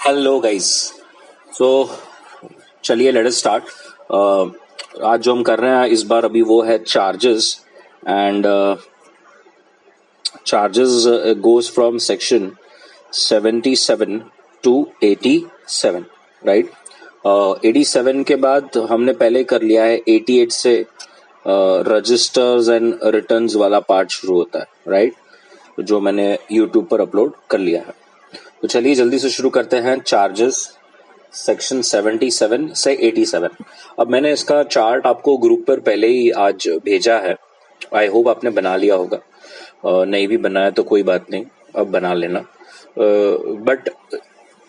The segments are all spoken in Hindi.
Hello guys. सो चलिए लेट अस स्टार्ट। आज जो हम कर रहे हैं इस बार अभी वो है charges and charges goes from section 77 to 87, right. 87 के बाद हमने पहले कर लिया है 88 से रजिस्टर्स एंड रिटर्न्स वाला पार्ट शुरू होता है, राइट, जो मैंने यूट्यूब पर अपलोड कर लिया है। तो चलिए जल्दी से शुरू करते हैं। चार्जेस सेक्शन 77 से 87। अब मैंने इसका चार्ट आपको ग्रुप पर पहले ही आज भेजा है, आई होप आपने बना लिया होगा। नहीं भी बनाया तो कोई बात नहीं, अब बना लेना। But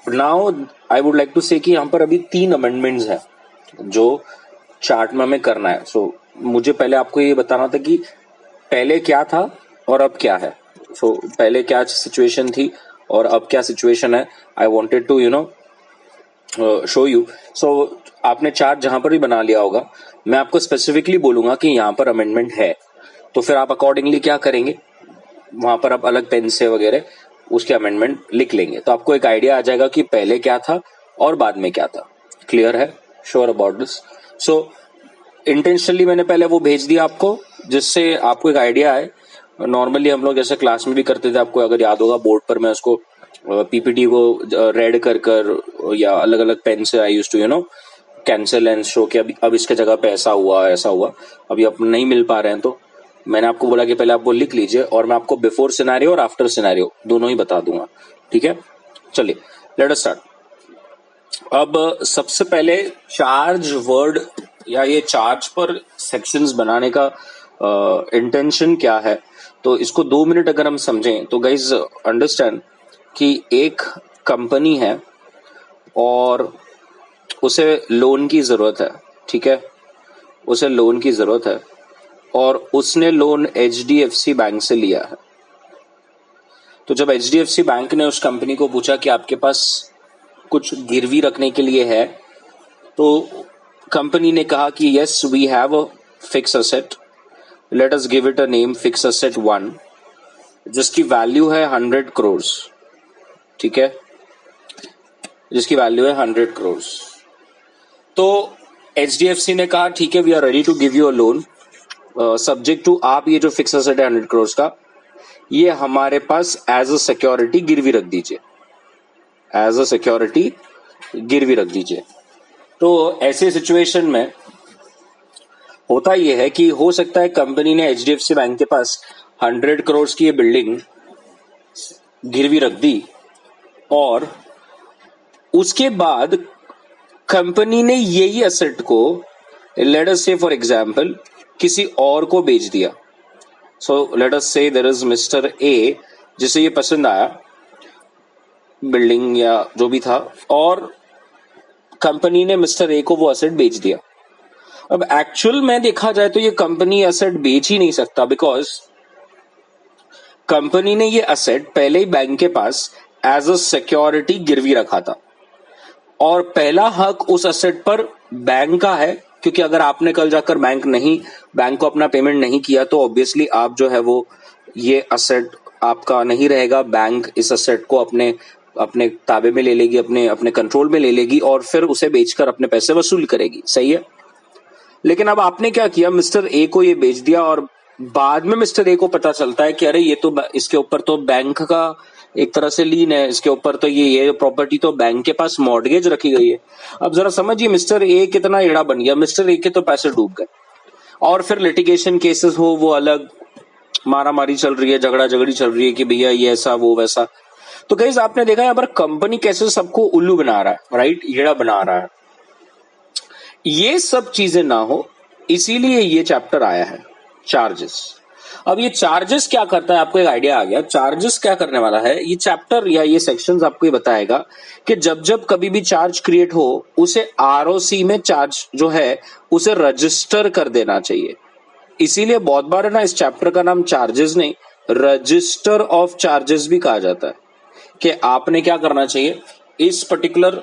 now I would like to say कि यहाँ पर अभी 3 अमेंडमेंट्स हैं जो चार्ट में हमें करना है। सो मुझे पहले आपको ये बताना था कि पहले क्या था और अब क्या है। सो पहले क्या सिचुएशन थी और अब क्या सिचुएशन है, I wanted to show you. So आपने चार्ट जहां पर भी बना लिया होगा, मैं आपको स्पेसिफिकली बोलूंगा कि यहाँ पर अमेंडमेंट है, तो फिर आप अकॉर्डिंगली क्या करेंगे, वहां पर आप अलग पेन से वगैरह उसके अमेंडमेंट लिख लेंगे, तो आपको एक आइडिया आ जाएगा कि पहले क्या था और बाद में क्या था। क्लियर है? Sure about this? So intentionally मैंने पहले वो भेज दिया आपको, जिससे आपको एक आइडिया आए। नॉर्मली हम लोग जैसे क्लास में भी करते थे, आपको अगर याद होगा, बोर्ड पर मैं उसको पीपीटी को रेड कर या अलग अलग पेन से I used to cancel and show कि अब इसके जगह पे ऐसा हुआ। अभी आप नहीं मिल पा रहे हैं, तो मैंने आपको बोला कि पहले आप वो लिख लीजिए और मैं आपको बिफोर सिनेरियो और आफ्टर सिनेरियो दोनों ही बता दूंगा। ठीक है, चलिए लेट अस स्टार्ट। अब सबसे पहले चार्ज वर्ड या ये चार्ज पर सेक्शंस बनाने का इंटेंशन क्या है, तो इसको 2 मिनट अगर हम समझें तो गाइज अंडरस्टैंड कि एक कंपनी है और उसे लोन की जरूरत है। ठीक है, उसे लोन की जरूरत है और उसने लोन HDFC बैंक से लिया है। तो जब HDFC बैंक ने उस कंपनी को पूछा कि आपके पास कुछ गिरवी रखने के लिए है, तो कंपनी ने कहा कि yes we have a fix asset, let us give it a name fix asset 1, जिसकी वैल्यू है 100 करोड़। ठीक है, जिसकी वैल्यू है 100 करोड़। तो HDFC ने कहा ठीक है, we are ready to give you a loan subject to, आप ये जो फिक्स असेट है 100 करोड़ का, ये हमारे पास एज अ सिक्योरिटी गिरवी रख दीजिए, एज अ सिक्योरिटी गिरवी रख दीजिए। तो ऐसे सिचुएशन में होता यह है कि हो सकता है कंपनी ने HDFC बैंक के पास 100 करोड़ की ये बिल्डिंग गिरवी रख दी और उसके बाद कंपनी ने यही असेट को लेट अस से फॉर एग्जांपल किसी और को बेच दिया। सो लेट अस से देयर इज मिस्टर ए, जिसे ये पसंद आया बिल्डिंग या जो भी था, और कंपनी ने मिस्टर ए को वो असेट बेच दिया। अब एक्चुअल में देखा जाए तो ये कंपनी असेट बेच ही नहीं सकता, बिकॉज कंपनी ने ये असेट पहले ही बैंक के पास एज अ सिक्योरिटी गिरवी रखा था और पहला हक उस असेट पर बैंक का है, क्योंकि अगर आपने कल जाकर बैंक को अपना पेमेंट नहीं किया तो ऑब्वियसली आप जो है वो ये असेट आपका नहीं रहेगा, बैंक इस असेट को अपने ताबे में ले लेगी, अपने कंट्रोल में ले लेगी और फिर उसे बेचकर अपने पैसे वसूल करेगी। सही है, लेकिन अब आपने क्या किया, मिस्टर ए को ये बेच दिया और बाद में मिस्टर ए को पता चलता है कि अरे ये तो इसके ऊपर तो बैंक का एक तरह से लीन है, इसके ऊपर तो ये प्रॉपर्टी तो बैंक के पास मॉर्गेज रखी गई है। अब जरा समझिए मिस्टर ए कितना एड़ा बन गया, मिस्टर ए के तो पैसे डूब गए और फिर लिटिगेशन केसेस हो वो अलग, मारा मारी चल रही है, झगड़ा झगड़ी चल रही है कि भैया ये ऐसा वो वैसा। तो गाइस आपने देखा यहाँ पर कंपनी कैसे सबको उल्लू बना रहा है, राइट, एड़ा बना रहा है। ये सब चीजें ना हो इसीलिए ये चैप्टर आया है चार्जेस। अब ये चार्जेस क्या करता है, आपको एक आइडिया आ गया चार्जेस क्या करने वाला है। ये चैप्टर या ये सेक्शंस आपको ये बताएगा कि जब जब कभी भी चार्ज क्रिएट हो उसे ROC में चार्ज जो है उसे रजिस्टर कर देना चाहिए। इसीलिए बहुत बार है ना इस चैप्टर का नाम चार्जेस नहीं रजिस्टर ऑफ चार्जेस भी कहा जाता है, कि आपने क्या करना चाहिए, इस पर्टिकुलर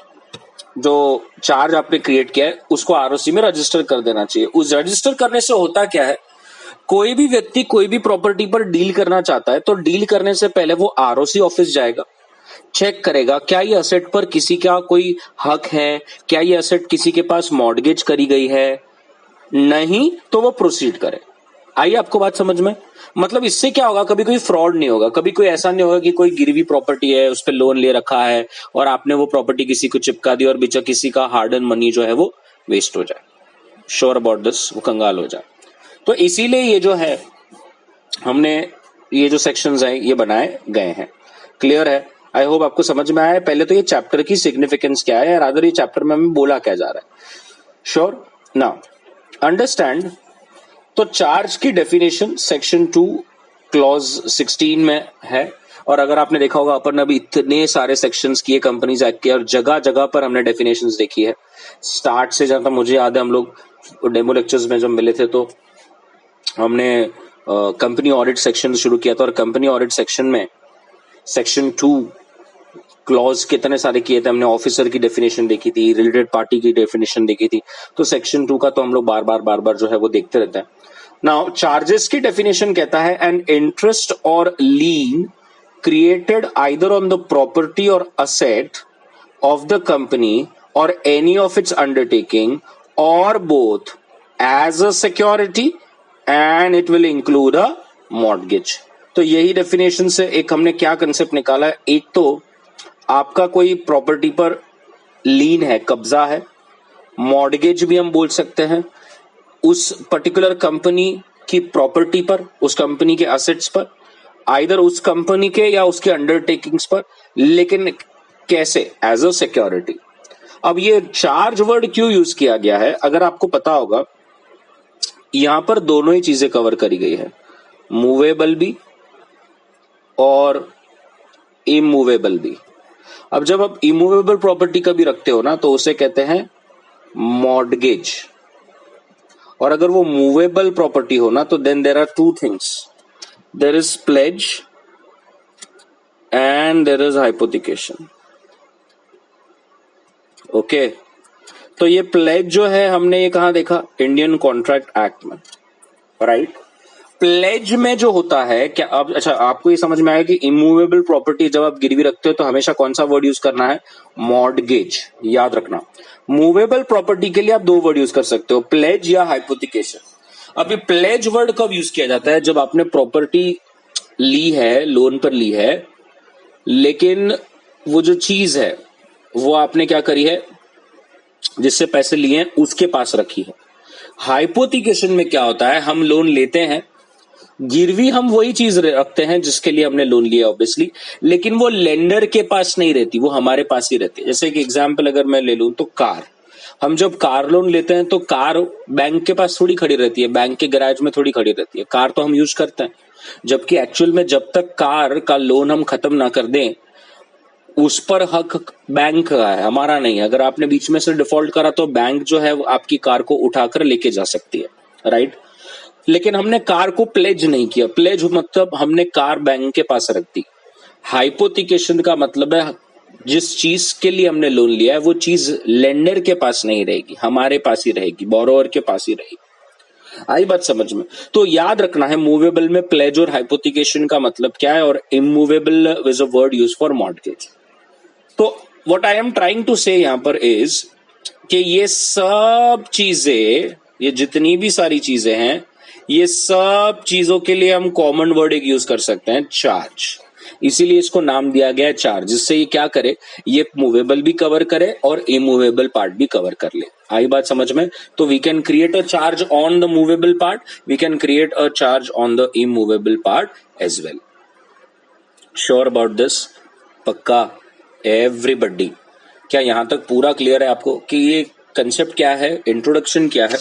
जो चार्ज आपने क्रिएट किया है उसको ROC में रजिस्टर कर देना चाहिए। उस रजिस्टर करने से होता क्या है, कोई भी व्यक्ति कोई भी प्रॉपर्टी पर डील करना चाहता है तो डील करने से पहले वो ROC ऑफिस जाएगा, चेक करेगा क्या ये असेट पर किसी का कोई हक है, क्या ये असेट किसी के पास मॉर्गेज करी गई है, नहीं तो वो प्रोसीड करे। आइए आपको बात समझ में, मतलब इससे क्या होगा, कभी कोई फ्रॉड नहीं होगा, कभी कोई ऐसा नहीं होगा कि कोई गिरवी प्रॉपर्टी है उस पर लोन ले रखा है और आपने वो प्रॉपर्टी किसी को चिपका दी और बीचा किसी का हार्ड अर्न मनी जो है वो वेस्ट हो जाए, श्योर अबाउट दिस, वो कंगाल हो जाए। तो इसीलिए ये जो है हमने ये जो सेक्शंस हैं ये बनाए गए हैं। क्लियर है? आई होप आपको समझ में आया है। पहले तो ये चैप्टर की सिग्निफिकेंस क्या है, रादर ये चैप्टर में हमें बोला क्या जा रहा है। श्योर? नाउ अंडरस्टैंड, तो चार्ज की डेफिनेशन सेक्शन 2 क्लॉज 16 में है। और अगर आपने देखा होगा अपन अभी इतने सारे सेक्शंस किए कंपनीज एक्ट के और जगह जगह पर हमने डेफिनेशंस देखी है। स्टार्ट से जहां तक मुझे याद है हम लोग डेमो लेक्चर्स में जब मिले थे तो हमने कंपनी ऑडिट सेक्शन शुरू किया था और कंपनी ऑडिट सेक्शन में सेक्शन 2 क्लॉज कितने सारे किए थे हमने। ऑफिसर की डेफिनेशन देखी थी, रिलेटेड पार्टी की डेफिनेशन देखी थी। तो सेक्शन 2 का तो हम लोग बार बार जो है वो देखते रहते हैं। नाउ चार्जेस की डेफिनेशन कहता है an interest or lien created either on the property or asset of the company or any of its undertaking or both as a security and it will include a mortgage. तो यही डेफिनेशन से एक हमने क्या कंसेप्ट निकाला है, एक तो आपका कोई प्रॉपर्टी पर लीन है, कब्जा है, मॉर्गेज भी हम बोल सकते हैं उस पर्टिकुलर कंपनी की प्रॉपर्टी पर, उस कंपनी के असेट्स पर, आइदर उस कंपनी के या उसके अंडरटेकिंग्स पर, लेकिन कैसे? As a security. अब ये चार्ज वर्ड क्यों यूज किया गया है, अगर आपको पता होगा यहां पर दोनों ही चीजें कवर करी गई है, मूवेबल भी और इमूवेबल भी। अब जब आप इमूवेबल प्रॉपर्टी का भी रखते हो ना तो उसे कहते हैं मॉर्गेज, और अगर वो मूवेबल प्रॉपर्टी हो ना तो then there are two things, there is pledge and there is hypothecation. Okay, तो ये प्लेज जो है हमने ये कहां देखा, इंडियन कॉन्ट्रैक्ट एक्ट में, राइट। प्लेज में जो होता है क्या, अब अच्छा आपको ये समझ में आया कि इमूवेबल प्रॉपर्टी जब आप गिरवी रखते हो तो हमेशा कौन सा वर्ड यूज करना है, मॉर्गेज, याद रखना। मूवेबल प्रॉपर्टी के लिए आप दो वर्ड यूज कर सकते हो, प्लेज या हाइपोथिकेशन। अभी प्लेज वर्ड कब यूज किया जाता है, जब आपने प्रॉपर्टी ली है, लोन पर ली है, लेकिन वो जो चीज है वो आपने क्या करी है, जिससे पैसे लिए हैं उसके पास रखी है। हाइपोथिकेशन में क्या होता है, हम लोन लेते हैं, गिरवी हम वही चीज रखते हैं जिसके लिए हमने लोन लिया ऑब्वियसली, लेकिन वो लेंडर के पास नहीं रहती, वो हमारे पास ही रहती है। जैसे कि एग्जांपल अगर मैं ले लूं तो कार, हम जब कार लोन लेते हैं तो कार बैंक के पास थोड़ी खड़ी रहती है, बैंक के गैराज में थोड़ी खड़ी रहती है, कार तो हम यूज करते हैं। जबकि एक्चुअल में जब तक कार का लोन हम खत्म ना कर दें उस पर हक बैंक का है, हमारा नहीं है। अगर आपने बीच में से डिफॉल्ट करा तो बैंक जो है वो आपकी कार को उठाकर लेके जा सकती है, राइट। लेकिन हमने कार को प्लेज नहीं किया, प्लेज मतलब हमने कार बैंक के पास रख दी। हाइपोथिकेशन का मतलब है जिस चीज के लिए हमने लोन लिया है वो चीज लेंडर के पास नहीं रहेगी, हमारे पास ही रहेगी, बोरोवर के पास ही रहेगी। आई बात समझ में? तो याद रखना है मूवेबल में प्लेज और हाइपोथिकेशन का मतलब क्या है, और immovable is a word use for mortgage. तो what I am trying to say यहां पर इज कि ये सब चीजें, ये जितनी भी सारी चीजें हैं, ये सब चीजों के लिए हम कॉमन वर्ड एक यूज कर सकते हैं, चार्ज। इसीलिए इसको नाम दिया गया है चार्ज, जिससे ये क्या करे, ये मूवेबल भी कवर करे और इमूवेबल पार्ट भी कवर कर ले। आई बात समझ में? तो we can create a charge on the movable part, we can create a charge on the immovable part as well. Sure about this? पक्का? एवरीबडी, क्या यहां तक पूरा क्लियर है आपको कि ये कंसेप्ट क्या है, इंट्रोडक्शन क्या है,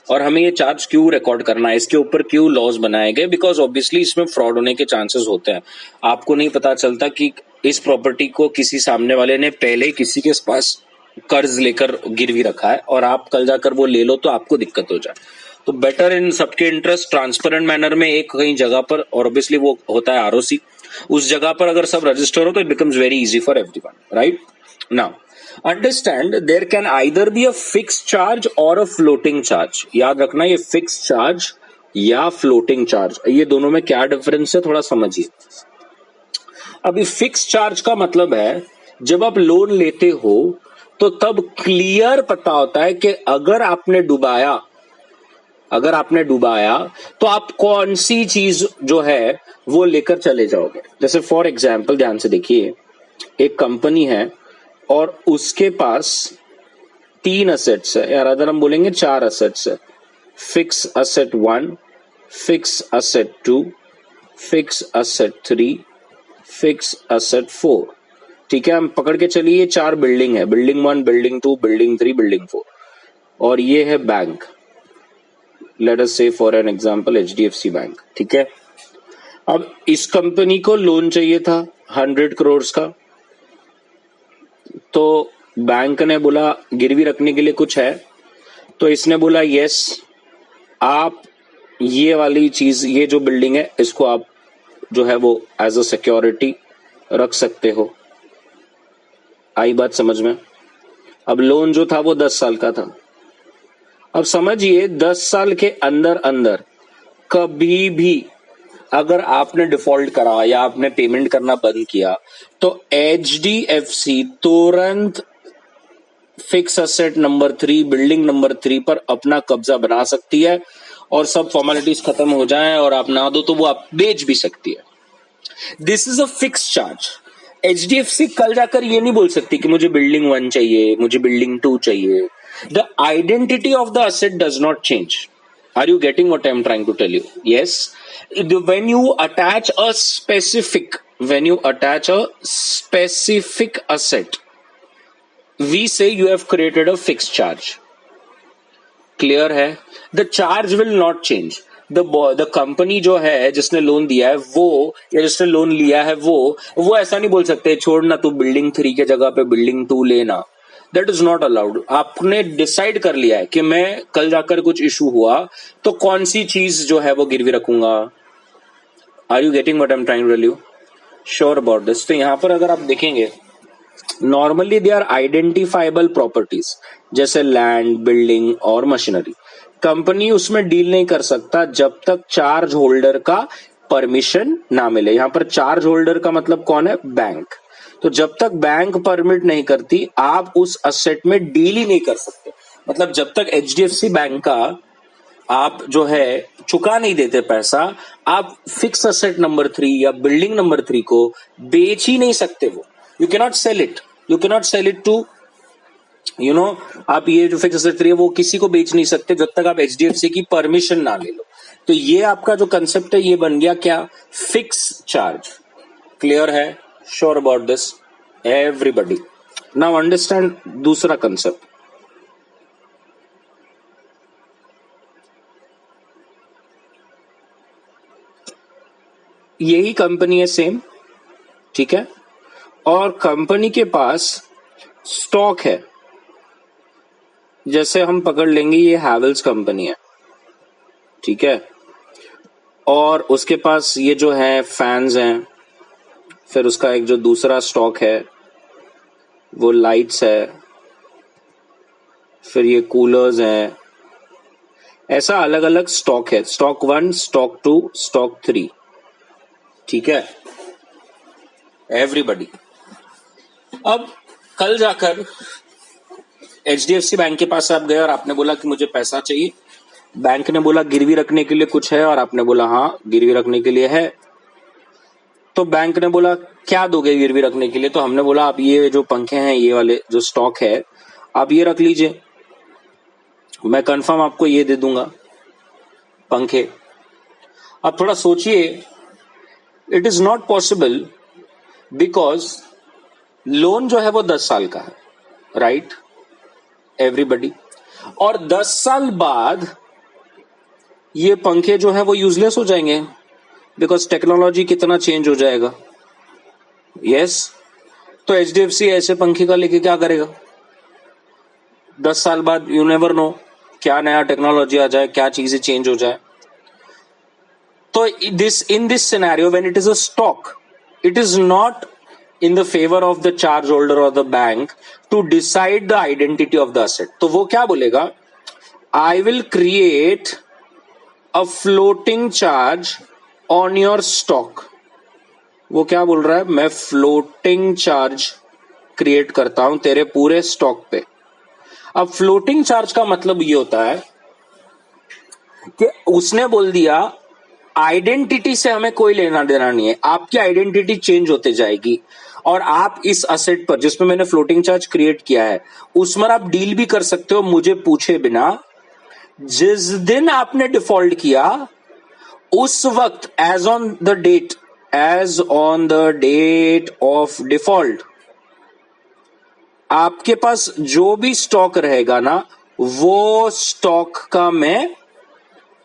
और हमें ये चार्ज क्यों रिकॉर्ड करना है, इसके ऊपर क्यों लॉज बनाए गए? बिकॉज ऑब्वियसली इसमें फ्रॉड होने के चांसेस होते हैं। आपको नहीं पता चलता कि इस प्रॉपर्टी को किसी सामने वाले ने पहले किसी के पास कर्ज लेकर गिरवी रखा है और आप कल जाकर वो ले लो तो आपको दिक्कत हो जाए। तो बेटर इन सबके इंटरेस्ट ट्रांसपेरेंट मैनर में एक कहीं जगह पर, और ऑब्वियसली वो होता है आरओसी, उस जगह पर अगर सब रजिस्टर हो तो it becomes very easy for everyone, right. Now understand there can either be a fixed charge और अ फ्लोटिंग चार्ज। याद रखना ये फिक्स्ड चार्ज या फ्लोटिंग चार्ज, ये दोनों में क्या डिफरेंस है थोड़ा समझिए। अभी फिक्स चार्ज का मतलब है जब आप लोन लेते हो तो तब क्लियर पता होता है कि अगर आपने डुबाया तो आप कौन सी चीज जो है वो लेकर चले जाओगे। जैसे फॉर एग्जाम्पल ध्यान से देखिए, एक कंपनी है और उसके पास 3 असेट्स है, या अदर हम बोलेंगे 4 असेट्स है। Fix asset 1, fix asset 2, fix asset 3, fix asset 4। ठीक है, हम पकड़ के चलिए 4 बिल्डिंग है, बिल्डिंग 1, बिल्डिंग 2, बिल्डिंग 3, बिल्डिंग 4, और ये है बैंक। लेट अस से for an example HDFC bank. ठीक है, अब इस कंपनी को लोन चाहिए था 100 करोड़ का, तो बैंक ने बोला गिरवी रखने के लिए कुछ है, तो इसने बोला यस, आप ये वाली चीज, ये जो बिल्डिंग है इसको आप जो है वो एज अ सिक्योरिटी रख सकते हो। आई बात समझ में? अब लोन जो था वो 10 साल का था। अब समझिए 10 साल के अंदर अंदर कभी भी अगर आपने डिफॉल्ट करा या आपने पेमेंट करना बंद किया तो एचडीएफसी तुरंत fix asset number 3, building number 3 पर अपना कब्जा बना सकती है और सब फॉर्मेलिटीज खत्म हो जाएं और आप ना दो तो वो आप बेच भी सकती है। This is a fix charge. HDFC कल जाकर ये नहीं बोल सकती कि मुझे बिल्डिंग 1 चाहिए, मुझे बिल्डिंग 2 चाहिए। The identity of the asset does not change. Are you getting what I am trying to tell you? Yes, when you attach a specific asset, we say you have created a fixed charge. Clear है? The charge will not change. The company जो है जिसने लोन दिया है वो, या जिसने लोन लिया है वो ऐसा नहीं बोल सकते छोड़ना तू बिल्डिंग 3 के जगह पे बिल्डिंग 2 लेना। That is not allowed. आपने डिसाइड कर लिया है कि मैं कल जाकर कुछ इशू हुआ तो कौन सी चीज जो है वो गिरवी रखूंगा। Are you getting what I am trying to tell you? Sure about this? तो यहां पर अगर आप देखेंगे normally they are identifiable properties, जैसे लैंड, बिल्डिंग और मशीनरी। कंपनी उसमें डील नहीं कर सकता जब तक चार्ज होल्डर का परमिशन ना मिले। यहां पर चार्ज होल्डर का मतलब कौन है? बैंक। तो जब तक बैंक परमिट नहीं करती आप उस असेट में डील ही नहीं कर सकते। मतलब जब तक एचडीएफसी बैंक का आप जो है चुका नहीं देते पैसा, आप फिक्स असेट नंबर 3 या बिल्डिंग नंबर 3 को बेच ही नहीं सकते। वो you cannot sell it, you cannot sell it to आप ये जो फिक्स असेट 3 है वो किसी को बेच नहीं सकते जब तक आप एचडीएफसी की परमिशन ना ले लो। तो ये आपका जो कंसेप्ट है ये बन गया क्या? Fix charge. क्लियर है? Sure about this everybody? Now understand दूसरा कंसेप्ट। यही कंपनी है सेम, ठीक है, और कंपनी के पास स्टॉक है। जैसे हम पकड़ लेंगे ये हैवेल्स कंपनी है, ठीक है, और उसके पास ये जो है फैंस हैं, फिर उसका एक जो दूसरा स्टॉक है वो लाइट्स है, फिर ये कूलर्स हैं। ऐसा अलग अलग स्टॉक है, स्टॉक 1, स्टॉक 2, स्टॉक 3, ठीक है एवरीबॉडी। अब कल जाकर एचडीएफसी बैंक के पास आप गए और आपने बोला कि मुझे पैसा चाहिए। बैंक ने बोला गिरवी रखने के लिए कुछ है, और आपने बोला हाँ गिरवी रखने के लिए है। तो बैंक ने बोला क्या दोगे गिरवी रखने के लिए? तो हमने बोला आप ये जो पंखे हैं, ये वाले जो स्टॉक है आप ये रख लीजिए, मैं कंफर्म आपको ये दे दूंगा पंखे। अब थोड़ा सोचिए, it is not possible because loan जो है वो 10 साल का है, राइट एवरीबॉडी, और 10 साल बाद ये पंखे जो है वो यूजलेस हो जाएंगे बिकॉज टेक्नोलॉजी कितना चेंज हो जाएगा। यस, तो एचडीएफसी ऐसे पंखे का लेके क्या करेगा? 10 साल बाद यू नेवर नो क्या नया टेक्नोलॉजी आ जाए, क्या चीजें चेंज हो जाए। तो in this scenario when it is a stock, it is not in the favor of the charge holder or the bank to decide the identity of the asset. तो वो क्या बोलेगा? I will create a floating charge on your stock. वो क्या बोल रहा है, मैं फ्लोटिंग चार्ज क्रिएट करता हूं तेरे पूरे स्टॉक पे। अब फ्लोटिंग चार्ज का मतलब ये होता है कि उसने बोल दिया आइडेंटिटी से हमें कोई लेना देना नहीं है, आपकी आइडेंटिटी चेंज होते जाएगी और आप इस असेट पर जिसमें मैंने फ्लोटिंग चार्ज क्रिएट किया है उसमें आप डील भी कर सकते हो मुझे पूछे बिना। जिस दिन आपने डिफॉल्ट किया उस वक्त as on the date of default आपके पास जो भी स्टॉक रहेगा ना, वो स्टॉक का मैं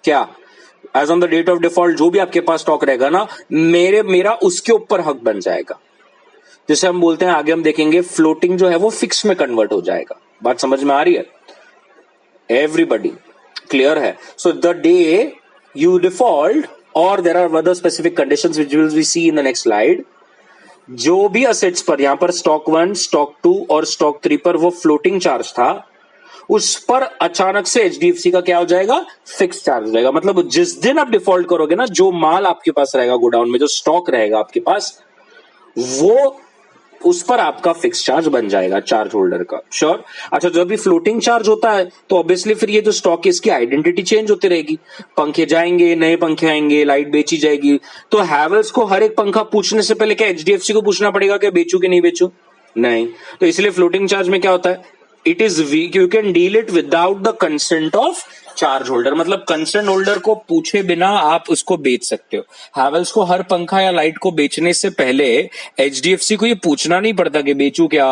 क्या, as on the date of default जो भी आपके पास स्टॉक रहेगा ना, मेरा उसके ऊपर हक बन जाएगा। जिसे हम बोलते हैं, आगे हम देखेंगे, फ्लोटिंग जो है वो फिक्स में कन्वर्ट हो जाएगा। बात समझ में आ रही है एवरीबडी? क्लियर है? So the day you default और there are other specific conditions which will we see in the next slide, जो भी असेट्स पर, यहां पर स्टॉक 1, स्टॉक 2 और स्टॉक 3 पर वो फ्लोटिंग चार्ज था, उस पर अचानक से एचडीएफसी का क्या हो जाएगा, फिक्स चार्ज हो जाएगा। मतलब जिस दिन आप डिफॉल्ट करोगे ना, जो माल आपके पास रहेगा गोडाउन में, जो स्टॉक रहेगा आपके पास, वो उस पर आपका फिक्स चार्ज बन जाएगा चार्ज होल्डर का। श्योर? अच्छा, जब भी फ्लोटिंग चार्ज होता है तो ऑब्वियसली फिर ये जो स्टॉक है इसकी आइडेंटिटी चेंज होती रहेगी, पंखे जाएंगे, नए पंखे आएंगे, लाइट बेची जाएगी। तो हैवेल्स को हर एक पंखा पूछने से पहले क्या एचडीएफसी को पूछना पड़ेगा कि बेचू कि नहीं बेचू? नहीं। तो इसलिए फ्लोटिंग चार्ज में क्या होता है, it is weak, you can deal it without the consent of charge holder. मतलब कंसेंट होल्डर को पूछे बिना आप उसको बेच सकते हो। हैवेल्स को हर पंखा या लाइट को बेचने से पहले एचडीएफसी को ये पूछना नहीं पड़ता कि बेचू क्या,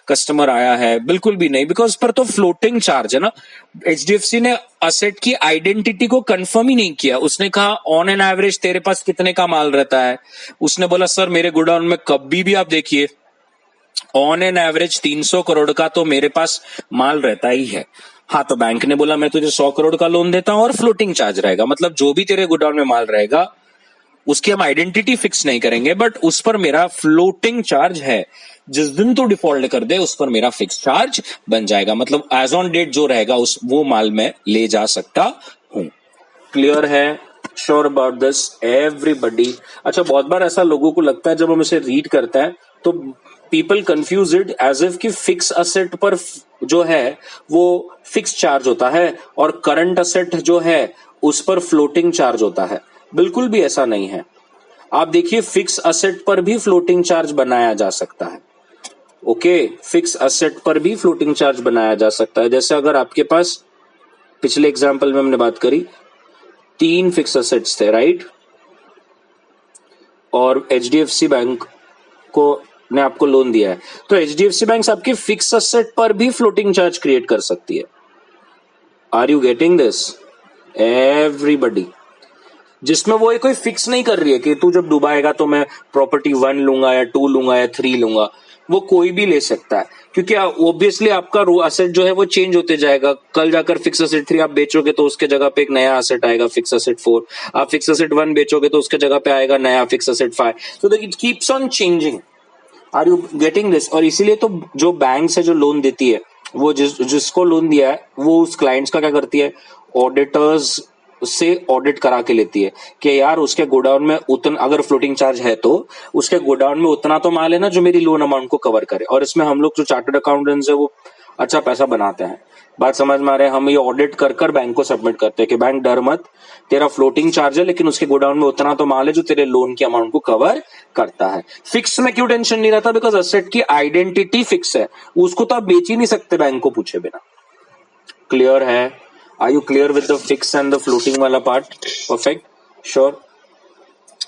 कस्टमर आया है, बिल्कुल भी नहीं, बिकॉज पर तो फ्लोटिंग चार्ज है ना। एचडीएफसी ने असेट की आइडेंटिटी को कंफर्म ही नहीं किया। उसने कहा ऑन एन एवरेज तेरे पास कितने का माल रहता है? उसने बोला सर मेरे गोडाउन में कभी भी आप देखिए ऑन एन एवरेज 300 करोड़ का तो मेरे पास माल रहता ही है। हाँ, तो बैंक ने बोला मैं तुझे 100 करोड़ का लोन देता हूं और फ्लोटिंग चार्ज रहेगा, मतलब जो भी तेरे गोडाउन में माल रहेगा उसकी हम आइडेंटिटी फिक्स नहीं करेंगे, बट उस पर मेरा फ्लोटिंग चार्ज है। जिस दिन तू डिफॉल्ट कर दे उस पर मेरा फिक्स चार्ज बन जाएगा। मतलब एज ऑन डेट जो रहेगा उस वो माल में ले जा सकता हूं। क्लियर है? Sure about this everybody? अच्छा, बहुत बार ऐसा लोगों को लगता है जब हम इसे रीड करते हैं तो people confuse it as if कि फिक्स असेट पर जो है वो फिक्स चार्ज होता है और करंट असेट जो है उस पर फ्लोटिंग चार्ज होता है। बिल्कुल भी ऐसा नहीं है। आप देखिए, फिक्स असेट पर भी फ्लोटिंग चार्ज बनाया जा सकता है। ओके, फिक्स असेट पर भी फ्लोटिंग चार्ज बनाया जा सकता है। जैसे अगर आपके पास, पिछले एग्जांपल में हमने बात करी, 3 फिक्स असेट्स थे, राइट, और एचडीएफसी बैंक को ने आपको लोन दिया है, तो एचडीएफसी बैंक आपके फिक्स असेट पर भी फ्लोटिंग चार्ज क्रिएट कर सकती है। Are you getting this everybody? जिसमें वो कोई फिक्स नहीं कर रही है कि तू जब डुबाएगा तो मैं प्रॉपर्टी 1 लूंगा या 2 लूंगा या 3 लूंगा। वो कोई भी ले सकता है, क्योंकि ऑब्वियसली आपका असेट जो है वो चेंज होते जाएगा। कल जाकर फिक्स असेट 3 आप बेचोगे तो उसके जगह पे एक नया असेट आएगा, फिक्स असेट 4। आप फिक्स असेट 1 बेचोगे तो उसके जगह पे आएगा नया fix asset 5। So it keeps on changing. Are you getting this? और इसीलिए तो जो बैंक से जो लोन देती है, वो जिसको लोन दिया है वो उस क्लाइंट्स का क्या करती है, ऑडिटर्स से ऑडिट करा के लेती है कि यार उसके गोडाउन में उतना, अगर फ्लोटिंग चार्ज है तो उसके गोडाउन में उतना तो माल है ना जो मेरी लोन अमाउंट को कवर करे। और इसमें हम लोग जो चार्टर्ड अकाउंटेंट्स है वो अच्छा पैसा बनाते हैं। बात समझ में आ रहा है? हम ये ऑडिट कर कर बैंक को सबमिट करते हैं कि बैंक डर मत, तेरा फ्लोटिंग चार्ज है लेकिन उसके गोडाउन में उतना तो माल है जो तेरे लोन की अमाउंट को कवर करता है। फिक्स में क्यों टेंशन नहीं रहता? बिकॉज असेट की आइडेंटिटी फिक्स है, उसको तो आप बेच ही नहीं सकते बैंक को पूछे बिना। क्लियर है? Are you clear with the fix and the floating वाला part? Perfect, sure.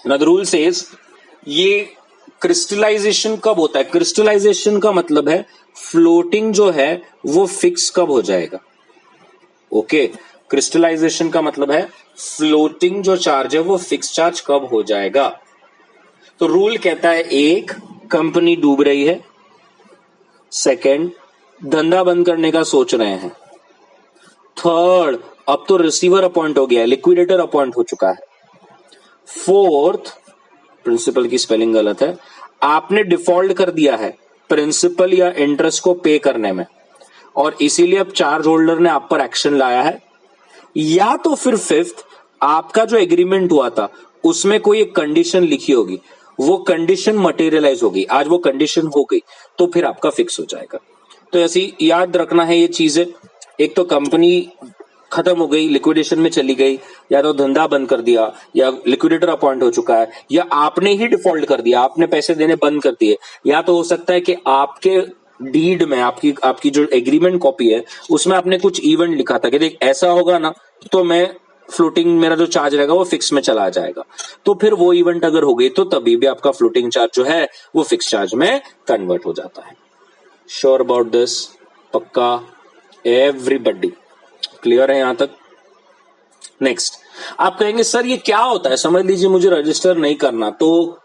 Now the rule says, ये क्रिस्टलाइजेशन कब होता है? क्रिस्टलाइजेशन का मतलब है फ्लोटिंग जो है वो फिक्स कब हो जाएगा। ओके, क्रिस्टलाइजेशन का मतलब है फ्लोटिंग जो चार्ज है वो फिक्स चार्ज कब हो जाएगा। तो रूल कहता है, एक, कंपनी डूब रही है, सेकंड, धंधा बंद करने का सोच रहे हैं, थर्ड, अब तो रिसीवर अपॉइंट हो गया है, लिक्विडेटर अपॉइंट हो चुका है, फोर्थ, प्रिंसिपल की स्पेलिंग गलत है, आपने डिफॉल्ट कर दिया है प्रिंसिपल या इंटरेस्ट को पे करने में और इसीलिए अब चार्ज होल्डर ने आप पर एक्शन लाया है, या तो फिर फिफ्थ, आपका जो एग्रीमेंट हुआ था उसमें कोई एक कंडीशन लिखी होगी वो कंडीशन मटेरियलाइज होगी, आज वो कंडीशन हो गई तो फिर आपका फिक्स हो जाएगा। तो ऐसी याद रखना है ये चीजें। एक तो कंपनी खत्म हो गई, लिक्विडेशन में चली गई, या तो धंधा बंद कर दिया, या लिक्विडेटर अपॉइंट हो चुका है, या आपने ही डिफॉल्ट कर दिया, आपने पैसे देने बंद कर दिए, या तो हो सकता है कि आपके डीड में आपकी जो एग्रीमेंट कॉपी है उसमें आपने कुछ इवेंट लिखा था कि देख ऐसा होगा ना तो मैं फ्लोटिंग, मेरा जो चार्ज रहेगा वो फिक्स में चला जाएगा। तो फिर वो इवेंट अगर हो गई तो तभी भी आपका फ्लोटिंग चार्ज जो है वो फिक्स चार्ज में कन्वर्ट हो जाता है। Sure about this? पक्का? एवरीबडी क्लियर है यहां तक? नेक्स्ट, आप कहेंगे सर ये क्या होता है, समझ लीजिए मुझे रजिस्टर नहीं करना तो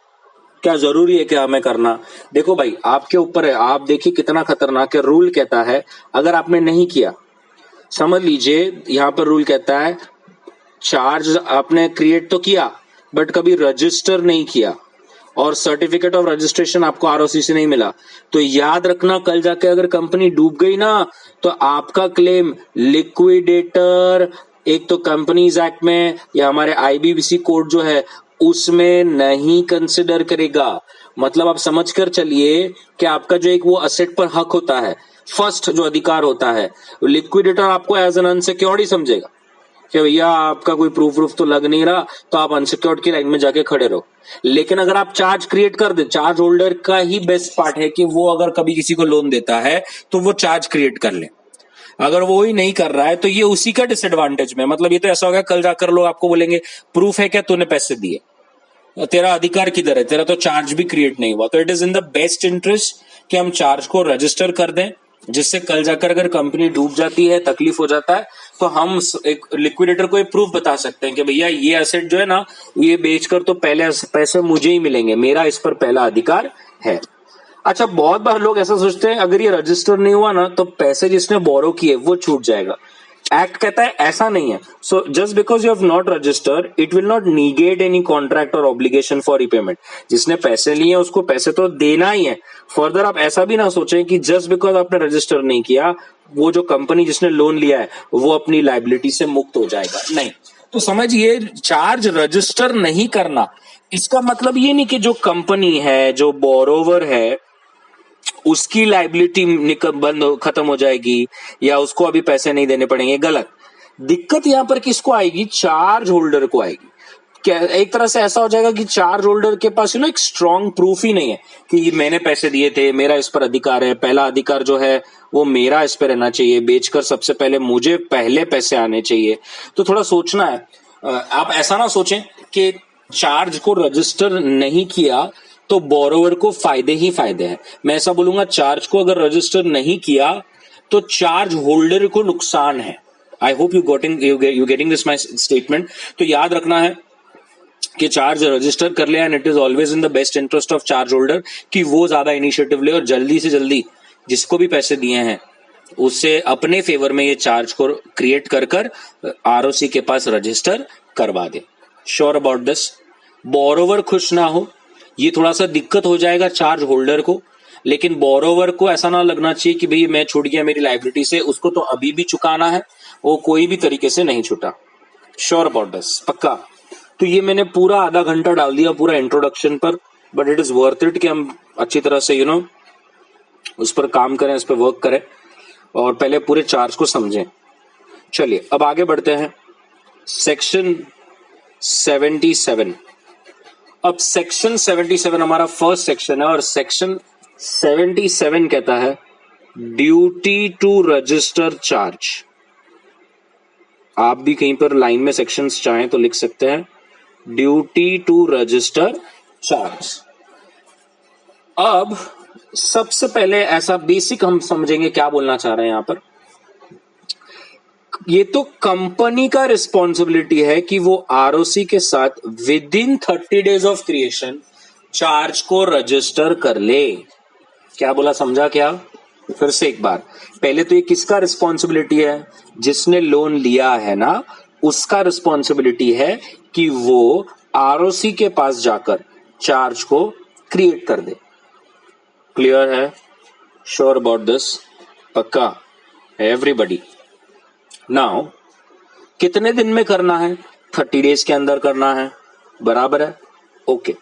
क्या जरूरी है क्या हमें करना? देखो भाई, आपके ऊपर है, आप देखिए कितना खतरनाक है। रूल कहता है अगर आपने नहीं किया, समझ लीजिए यहां पर रूल कहता है चार्ज आपने क्रिएट तो किया बट कभी रजिस्टर नहीं किया और सर्टिफिकेट ऑफ रजिस्ट्रेशन आपको आरओसी से नहीं मिला, तो याद रखना कल जाके अगर कंपनी डूब गई ना तो आपका क्लेम लिक्विडेटर एक तो कंपनीज एक्ट में या हमारे आईबीबीसी कोड जो है उसमें नहीं कंसिडर करेगा। मतलब आप समझ कर चलिए कि आपका जो एक वो असेट पर हक होता है, फर्स्ट जो अधिकार होता है, लिक्विडेटर आपको एज एन अनसिक्योर्ड ही समझेगा कि भैया आपका कोई प्रूफ तो लग नहीं रहा तो आप अनसिक्योर्ड की लाइन में जाके खड़े रहो। लेकिन अगर आप चार्ज क्रिएट कर दे, चार्ज होल्डर का ही बेस्ट पार्ट है कि वो अगर कभी किसी को लोन देता है तो वो चार्ज क्रिएट कर ले। अगर वो ही नहीं कर रहा है तो ये उसी का डिसएडवांटेज में, मतलब ये तो ऐसा होगा कल जाकर लोग आपको बोलेंगे प्रूफ है क्या तूने पैसे दिए, तेरा अधिकार किधर है, तेरा तो चार्ज भी क्रिएट नहीं हुआ। तो it is in the best interest कि हम चार्ज को रजिस्टर कर दें, जिससे कल जाकर अगर कंपनी डूब जाती है, तकलीफ हो जाता है, तो हम एक लिक्विडेटर को एक प्रूफ बता सकते हैं कि भैया ये एसेट जो है ना ये बेचकर तो पहले पैसे मुझे ही मिलेंगे, मेरा इस पर पहला अधिकार है। अच्छा, बहुत बार लोग ऐसा सोचते हैं अगर ये रजिस्टर नहीं हुआ ना तो पैसे जिसने बोरो किए वो छूट जाएगा। एक्ट कहता है ऐसा नहीं है। So just because you have not registered it will not negate any contract और ऑब्लिगेशन फॉर रीपेमेंट। जिसने पैसे लिए उसको पैसे तो देना ही है। फर्दर आप ऐसा भी ना सोचें कि जस्ट बिकॉज आपने रजिस्टर नहीं किया वो जो कंपनी जिसने लोन लिया है वो अपनी लाइबिलिटी से मुक्त हो जाएगा, नहीं। तो समझिए चार्ज रजिस्टर नहीं करना इसका मतलब ये नहीं कि जो कंपनी है, जो बोरोवर है, उसकी लाइबिलिटी बंद खत्म हो जाएगी या उसको अभी पैसे नहीं देने पड़ेंगे। गलत। दिक्कत यहां पर किसको आएगी? चार्ज होल्डर को आएगी। क्या एक तरह से ऐसा हो जाएगा कि चार्ज होल्डर के पास एक स्ट्रॉन्ग प्रूफ ही नहीं है कि मैंने पैसे दिए थे, मेरा इस पर अधिकार है, पहला अधिकार जो है वो मेरा इस पर रहना चाहिए, बेचकर सबसे पहले मुझे पहले पैसे आने चाहिए। तो थोड़ा सोचना है। आप ऐसा ना सोचें कि चार्ज को रजिस्टर नहीं किया तो बोरोवर को फायदे ही फायदे हैं। मैं ऐसा बोलूंगा चार्ज को अगर रजिस्टर नहीं किया तो चार्ज होल्डर को नुकसान है। I hope you getting this my statement. तो याद रखना है कि चार्ज रजिस्टर कर ले and it is always in the best interest of charge holder कि वो ज्यादा इनिशिएटिव ले और जल्दी से जल्दी जिसको भी पैसे दिए हैं उससे अपने फेवर में ये चार्ज को क्रिएट कर आरओसी के पास रजिस्टर करवा दे। Sure about this? बोरोवर खुश ना हो ये थोड़ा सा दिक्कत हो जाएगा चार्ज होल्डर को, लेकिन बोरोवर को ऐसा ना लगना चाहिए कि भाई मैं छूट गया मेरी लाइबिलिटी से, उसको तो अभी भी चुकाना है, वो कोई भी तरीके से नहीं छूटा। Sure about this? पक्का? तो ये मैंने पूरा आधा घंटा डाल दिया पूरा इंट्रोडक्शन पर, but it is worth it कि हम अच्छी तरह से उस पर काम करें, उस पर वर्क करें और पहले पूरे चार्ज को समझें। चलिए अब आगे बढ़ते हैं। सेक्शन 77। अब सेक्शन 77 हमारा फर्स्ट सेक्शन है और सेक्शन 77 कहता है ड्यूटी टू रजिस्टर चार्ज। आप भी कहीं पर लाइन में सेक्शंस चाहें तो लिख सकते हैं, ड्यूटी टू रजिस्टर चार्ज। अब सबसे पहले ऐसा बेसिक हम समझेंगे क्या बोलना चाह रहे हैं यहां पर। ये तो कंपनी का रिस्पॉन्सिबिलिटी है कि वो आरओसी के साथ with in 30 days of creation charge को रजिस्टर कर ले। क्या बोला, समझा क्या? फिर से एक बार, पहले तो ये किसका रिस्पॉन्सिबिलिटी है? जिसने लोन लिया है ना उसका रिस्पॉन्सिबिलिटी है कि वो आरओसी के पास जाकर चार्ज को क्रिएट कर दे। क्लियर है? Sure about this? पक्का? एवरीबडी? नाउ कितने दिन में करना है? 30 डेज के अंदर करना है, बराबर है? Okay.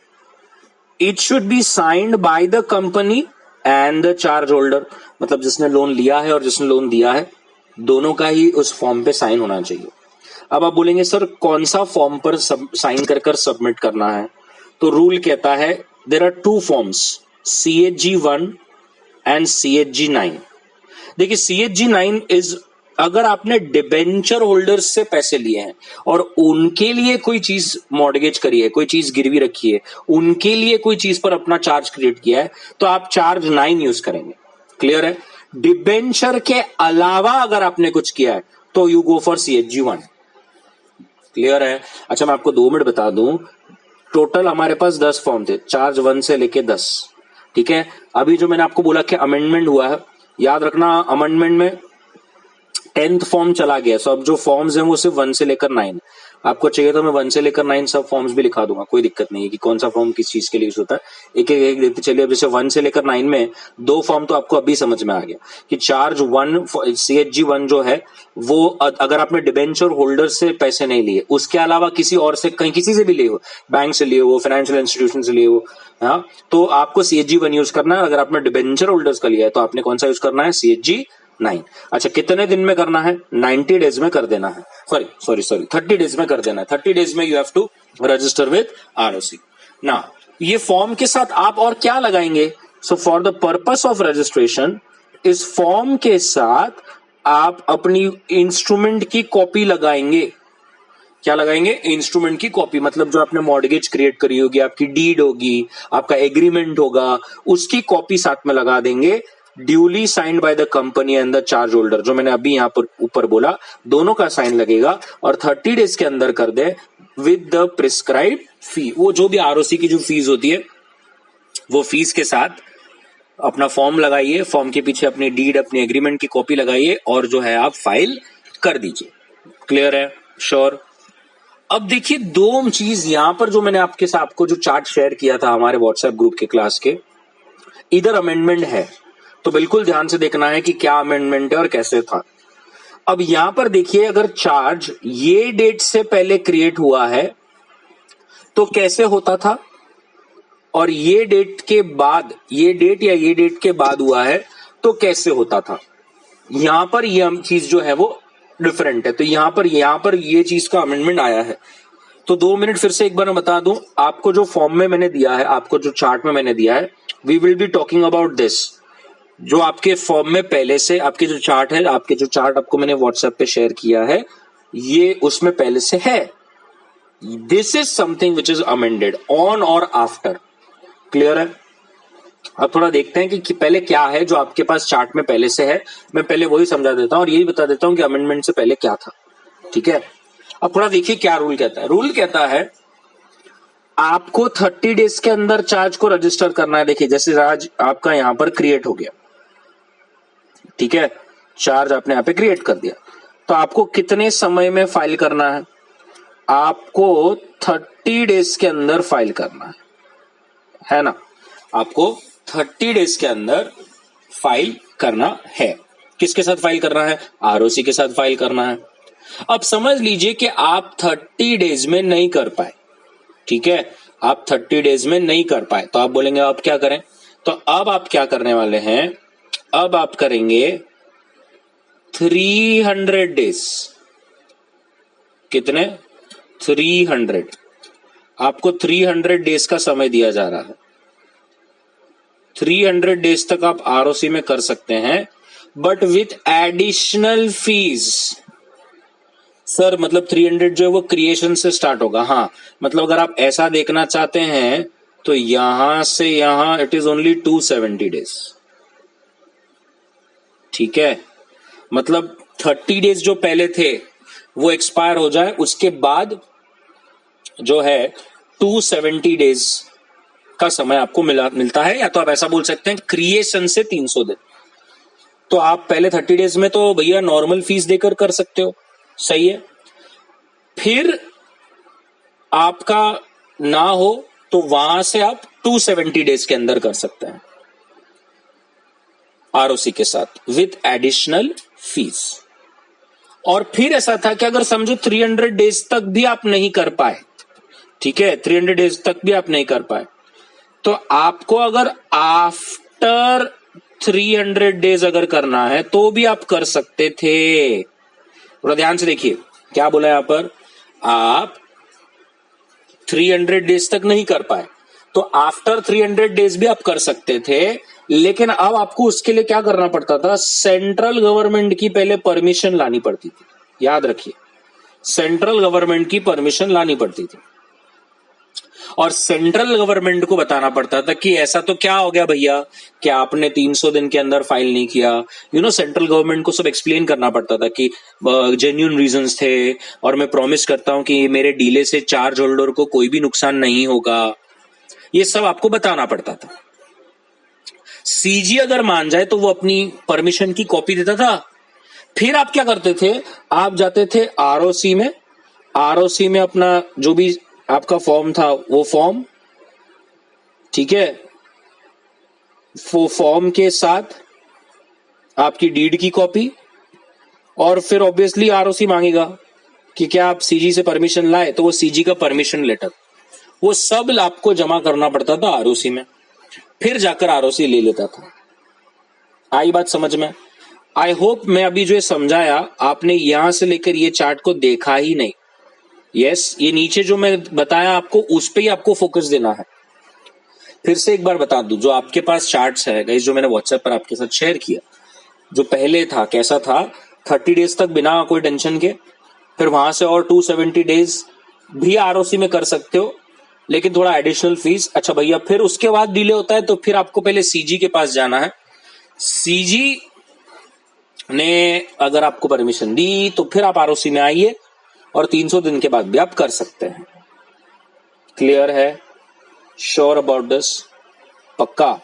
It should be signed by the company and the charge holder, मतलब जिसने लोन लिया है और जिसने लोन दिया है दोनों का ही उस फॉर्म पे साइन होना चाहिए। अब आप बोलेंगे सर कौन सा फॉर्म पर साइन कर सबमिट करना है, तो रूल कहता है there are two forms, CHG1 and CHG9। देखिए CHG9 इज अगर आपने डिबेंचर होल्डर्स से पैसे लिए हैं और उनके लिए कोई चीज मॉर्गेज करी है, कोई चीज गिरवी रखी है, उनके लिए कोई चीज पर अपना चार्ज क्रिएट किया है, तो आप चार्ज 9 यूज करेंगे। क्लियर है? डिबेंचर के अलावा अगर आपने कुछ किया है तो you go for CHG1। Clear है? अच्छा मैं आपको 2 मिनट बता दूं, टोटल हमारे पास 10 फॉर्म थे, चार्ज 1 से लेके 10। ठीक है, अभी जो मैंने आपको बोला कि अमेंडमेंट हुआ है, याद रखना अमेंडमेंट में 10th फॉर्म चला गया, सो अब जो फॉर्म्स हैं वो सिर्फ 1 से लेकर 9। आपको चाहिए तो मैं 1 से लेकर 9 सब फॉर्म्स भी लिखा दूंगा, कोई दिक्कत नहीं है कि कौन सा फॉर्म किस चीज के लिए यूज होता है, एक एक देखते चलिए। अब जैसे 1 से लेकर 9 में 2 फॉर्म तो आपको अभी समझ में आ गया कि चार्ज 1 CHG1 जो है वो अगर आपने डिबेंचर होल्डर से पैसे नहीं लिए, उसके अलावा किसी और से कहीं किसी से भी लिए हो, बैंक से लिए हो, फाइनेंशियल इंस्टीट्यूशन से लिए हो, हाँ, तो आपको CHG1 यूज करना है। अगर आपने डिबेंचर होल्डर्स का लिया है तो आपने कौन सा यूज करना है? CHG9। अच्छा कितने दिन में करना है? 90 डेज में कर देना है, सॉरी 30 डेज में कर देना है। 30 डेज में you have to register with ROC। ना ये फॉर्म के साथ आप और क्या लगाएंगे? So for the purpose of registration इस फॉर्म के साथ आप अपनी इंस्ट्रूमेंट की कॉपी लगाएंगे। क्या लगाएंगे? इंस्ट्रूमेंट की कॉपी, मतलब जो आपने मॉर्गेज क्रिएट करी होगी, आपकी डीड होगी, आपका एग्रीमेंट होगा, उसकी कॉपी साथ में लगा देंगे। Duly signed by the company and the charge holder, जो मैंने अभी यहां पर ऊपर बोला, दोनों का साइन लगेगा और 30 डेज के अंदर कर दे विद द प्रिस्क्राइब्ड फी। वो जो भी ROC की जो फीस होती है वो फीस के साथ अपना फॉर्म लगाइए, फॉर्म के पीछे अपनी डीड, अपनी एग्रीमेंट की कॉपी लगाइए और जो है आप फाइल कर दीजिए। क्लियर है? श्योर? अब देखिए 2 चीज यहां पर जो मैंने आपको जो चार्ट शेयर किया था हमारे व्हाट्सएप ग्रुप के क्लास के, इधर अमेंडमेंट है तो बिल्कुल ध्यान से देखना है कि क्या अमेंडमेंट है और कैसे था। अब यहां पर देखिए अगर चार्ज ये डेट से पहले क्रिएट हुआ है तो कैसे होता था, और ये डेट के बाद, ये डेट या ये डेट के बाद हुआ है तो कैसे होता था। यहां पर ये चीज जो है वो डिफरेंट है, तो यहां पर ये चीज का अमेंडमेंट आया है। तो 2 मिनट फिर से एक बार मैं बता दूं, आपको जो फॉर्म में मैंने दिया है, आपको जो चार्ट में मैंने दिया है, we will be talking about this. जो आपके फॉर्म में पहले से आपके जो चार्ट है, आपके जो चार्ट आपको मैंने व्हाट्सएप पे शेयर किया है, ये उसमें पहले से है। This is something which is amended on और आफ्टर। क्लियर है? अब थोड़ा देखते हैं कि पहले क्या है जो आपके पास चार्ट में पहले से है। मैं पहले वही समझा देता हूं और यही बता देता हूं कि अमेंडमेंट से पहले क्या था। ठीक है, अब थोड़ा देखिए क्या रूल कहता है। रूल कहता है आपको 30 डेज के अंदर चार्ज को रजिस्टर करना है। देखिए जैसे चार्ज आपका यहां पर क्रिएट हो गया, ठीक है, चार्ज आपने यहां पे क्रिएट कर दिया, तो आपको कितने समय में फाइल करना है? आपको 30 डेज के अंदर फाइल करना है ना? आपको 30 डेज के अंदर फाइल करना है। किसके साथ फाइल करना है? ROC के साथ फाइल करना है। अब समझ लीजिए कि आप 30 डेज में नहीं कर पाए, ठीक है, आप 30 डेज में नहीं कर पाए, तो आप बोलेंगे अब क्या करें? तो अब आप क्या करने वाले हैं? अब आप करेंगे 300 डेज। कितने? 300। आपको 300 डेज का समय दिया जा रहा है। 300 डेज तक आप ROC में कर सकते हैं, but with additional fees. Sir मतलब 300 जो है वो क्रिएशन से स्टार्ट होगा। हाँ, मतलब अगर आप ऐसा देखना चाहते हैं तो यहां से यहां इट इज ओनली 270 डेज। ठीक है, मतलब 30 डेज जो पहले थे वो एक्सपायर हो जाए, उसके बाद जो है 270 डेज का समय आपको मिलता है। या तो आप ऐसा बोल सकते हैं क्रिएशन से 300 दिन। तो आप पहले 30 डेज में तो भैया नॉर्मल फीस देकर कर सकते हो, सही है। फिर आपका ना हो तो वहां से आप 270 डेज के अंदर कर सकते हैं ROC के साथ विथ एडिशनल फीस। और फिर ऐसा था कि अगर समझो 300 डेज तक भी आप नहीं कर पाए, ठीक है, 300 डेज तक भी आप नहीं कर पाए, तो आपको अगर आफ्टर 300 डेज अगर करना है तो भी आप कर सकते थे। थोड़ा ध्यान से देखिए क्या बोला यहां पर, आप 300 डेज तक नहीं कर पाए तो आफ्टर 300 डेज भी आप कर सकते थे, लेकिन अब आपको उसके लिए क्या करना पड़ता था, सेंट्रल गवर्नमेंट की पहले परमिशन लानी पड़ती थी। याद रखिए, सेंट्रल गवर्नमेंट की परमिशन लानी पड़ती थी और सेंट्रल गवर्नमेंट को बताना पड़ता था कि ऐसा तो क्या हो गया भैया कि आपने 300 दिन के अंदर फाइल नहीं किया। सेंट्रल गवर्नमेंट को सब एक्सप्लेन करना पड़ता था कि जेन्युइन रीजंस थे और मैं प्रॉमिस करता हूं कि मेरे डीले से चार्ज होल्डर को कोई भी नुकसान नहीं होगा, ये सब आपको बताना पड़ता था। सीजी अगर मान जाए तो वो अपनी परमिशन की कॉपी देता था। फिर आप क्या करते थे, आप जाते थे आरओसी में, आरओसी में अपना जो भी आपका फॉर्म था वो फॉर्म, ठीक है, वो फॉर्म के साथ आपकी डीड की कॉपी, और फिर ऑब्वियसली आरओसी मांगेगा कि क्या आप सीजी से परमिशन लाए, तो वो सीजी का परमिशन लेटर, वो सब आपको जमा करना पड़ता था आरओसी में, फिर जाकर आरओसी ले लेता था। आई बात समझ में? आई होप मैं अभी जो समझाया आपने यहां से लेकर ये चार्ट को देखा ही नहीं। यस, ये नीचे जो मैं बताया आपको उस पे ही आपको फोकस देना है। फिर से एक बार बता दूं, जो आपके पास चार्ट्स है गाइस, जो मैंने व्हाट्सएप पर आपके साथ शेयर किया, जो पहले था कैसा था, 30 डेज तक बिना कोई टेंशन के, फिर वहां से और 270 डेज भी आरओसी में कर सकते हो, लेकिन थोड़ा एडिशनल फीस। अच्छा भैया, फिर उसके बाद डिले होता है तो फिर आपको पहले सीजी के पास जाना है। सीजी ने अगर आपको परमिशन दी तो फिर आप आरओसी में आइए और 300 दिन के बाद भी आप कर सकते हैं। क्लियर है? Sure about this? पक्का?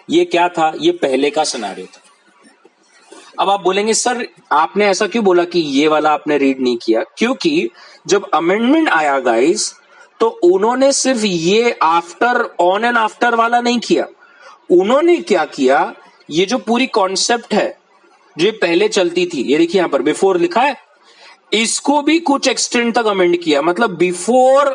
ये क्या था, ये पहले का सिनेरियो था। अब आप बोलेंगे सर आपने ऐसा क्यों बोला कि ये वाला आपने रीड नहीं किया? क्योंकि जब अमेंडमेंट आया गाइस, तो उन्होंने सिर्फ ये आफ्टर, ऑन एंड आफ्टर वाला नहीं किया। उन्होंने क्या किया, ये जो पूरी कॉन्सेप्ट है जो पहले चलती थी, ये देखिए यहां पर बिफोर लिखा है, इसको भी कुछ एक्सटेंड तक अमेंड किया। मतलब बिफोर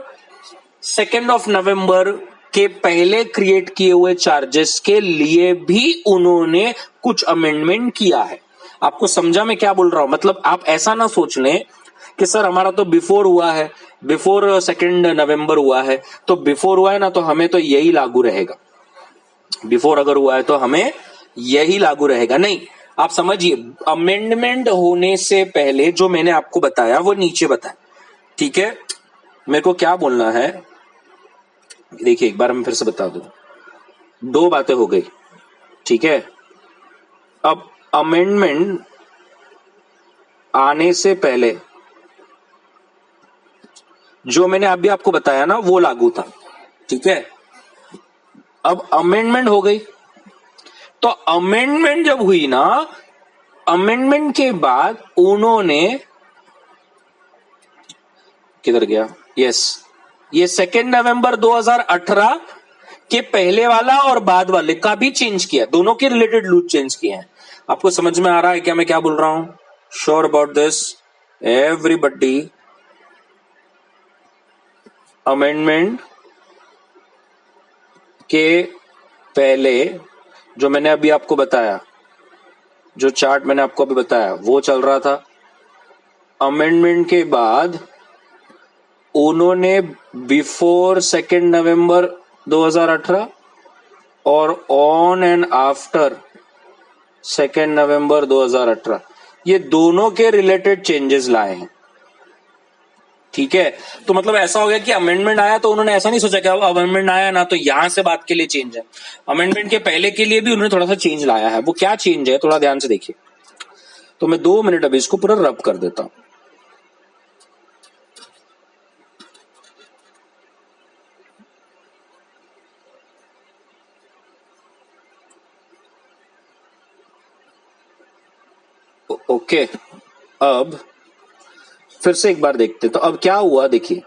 2 नवंबर के पहले क्रिएट किए हुए चार्जेस के लिए भी उन्होंने कुछ अमेंडमेंट किया है। आपको समझा मैं क्या बोल रहा हूं? मतलब आप ऐसा ना सोच लें कि सर हमारा तो बिफोर हुआ है, बिफोर 2 नवंबर हुआ है, तो बिफोर हुआ है ना तो हमें तो यही लागू रहेगा, बिफोर अगर हुआ है तो हमें यही लागू रहेगा। नहीं, आप समझिए, अमेंडमेंट होने से पहले जो मैंने आपको बताया वो नीचे बताया, ठीक है? मेरे को क्या बोलना है देखिए, एक बार मैं फिर से बता दूं, 2 बातें हो गई, ठीक है? अब अमेंडमेंट आने से पहले जो मैंने अभी आपको बताया ना वो लागू था, ठीक है? अब अमेंडमेंट हो गई, तो अमेंडमेंट जब हुई ना, अमेंडमेंट के बाद उन्होंने किधर गया, यस, ये 2 नवंबर 2018 के पहले वाला और बाद वाले का भी चेंज किया, दोनों के रिलेटेड लूप चेंज किए हैं। आपको समझ में आ रहा है क्या मैं क्या बोल रहा हूं? Sure about this everybody? Amendment के पहले जो मैंने अभी आपको बताया, जो चार्ट मैंने आपको अभी बताया वो चल रहा था। अमेंडमेंट के बाद उन्होंने बिफोर 2 नवंबर 2018 और ऑन एंड आफ्टर 2 नवंबर 2018 ये दोनों के रिलेटेड चेंजेस लाए हैं, ठीक है? तो मतलब ऐसा हो गया कि अमेंडमेंट आया तो उन्होंने ऐसा नहीं सोचा कि अब अमेंडमेंट आया ना तो यहां से बात के लिए चेंज है, अमेंडमेंट के पहले के लिए भी उन्होंने थोड़ा सा चेंज लाया है। वो क्या चेंज है थोड़ा ध्यान से देखिए। तो मैं 2 मिनट अभी इसको पूरा रब कर देता हूं। ओके, अब फिर से एक बार देखते। तो अब क्या हुआ देखिए,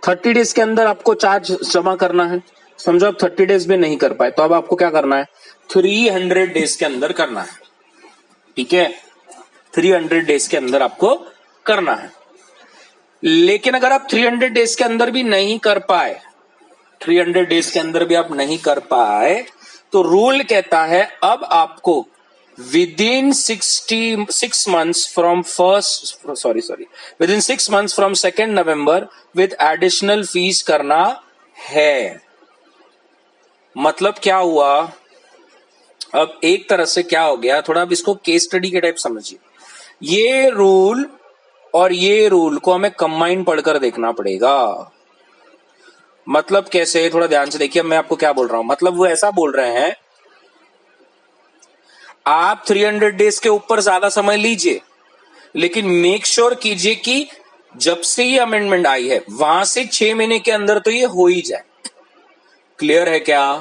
30 डेज के अंदर आपको चार्ज जमा करना है, समझो आप 30 डेज में नहीं कर पाए तो अब आपको क्या करना है, 300 डेज के अंदर करना है, ठीक है? 300 डेज के अंदर आपको करना है। लेकिन अगर आप 300 डेज के अंदर भी नहीं कर पाए 300 डेज के अंदर भी आप नहीं कर पाए तो रूल कहता है अब आपको within 6 months from within 6 months from 2 November with additional fees करना है। मतलब क्या हुआ, अब एक तरह से क्या हो गया, थोड़ा अब इसको केस स्टडी के टाइप समझिए। ये रूल और ये रूल को हमें कंबाइन पढ़कर देखना पड़ेगा। मतलब कैसे, थोड़ा ध्यान से देखिए मैं आपको क्या बोल रहा हूं। मतलब वो ऐसा बोल रहे हैं आप 300 डेज के ऊपर ज्यादा समय लीजिए, लेकिन मेक श्योर कीजिए कि जब से ये अमेंडमेंट आई है वहां से 6 महीने के अंदर तो ये हो ही जाए। क्लियर है क्या?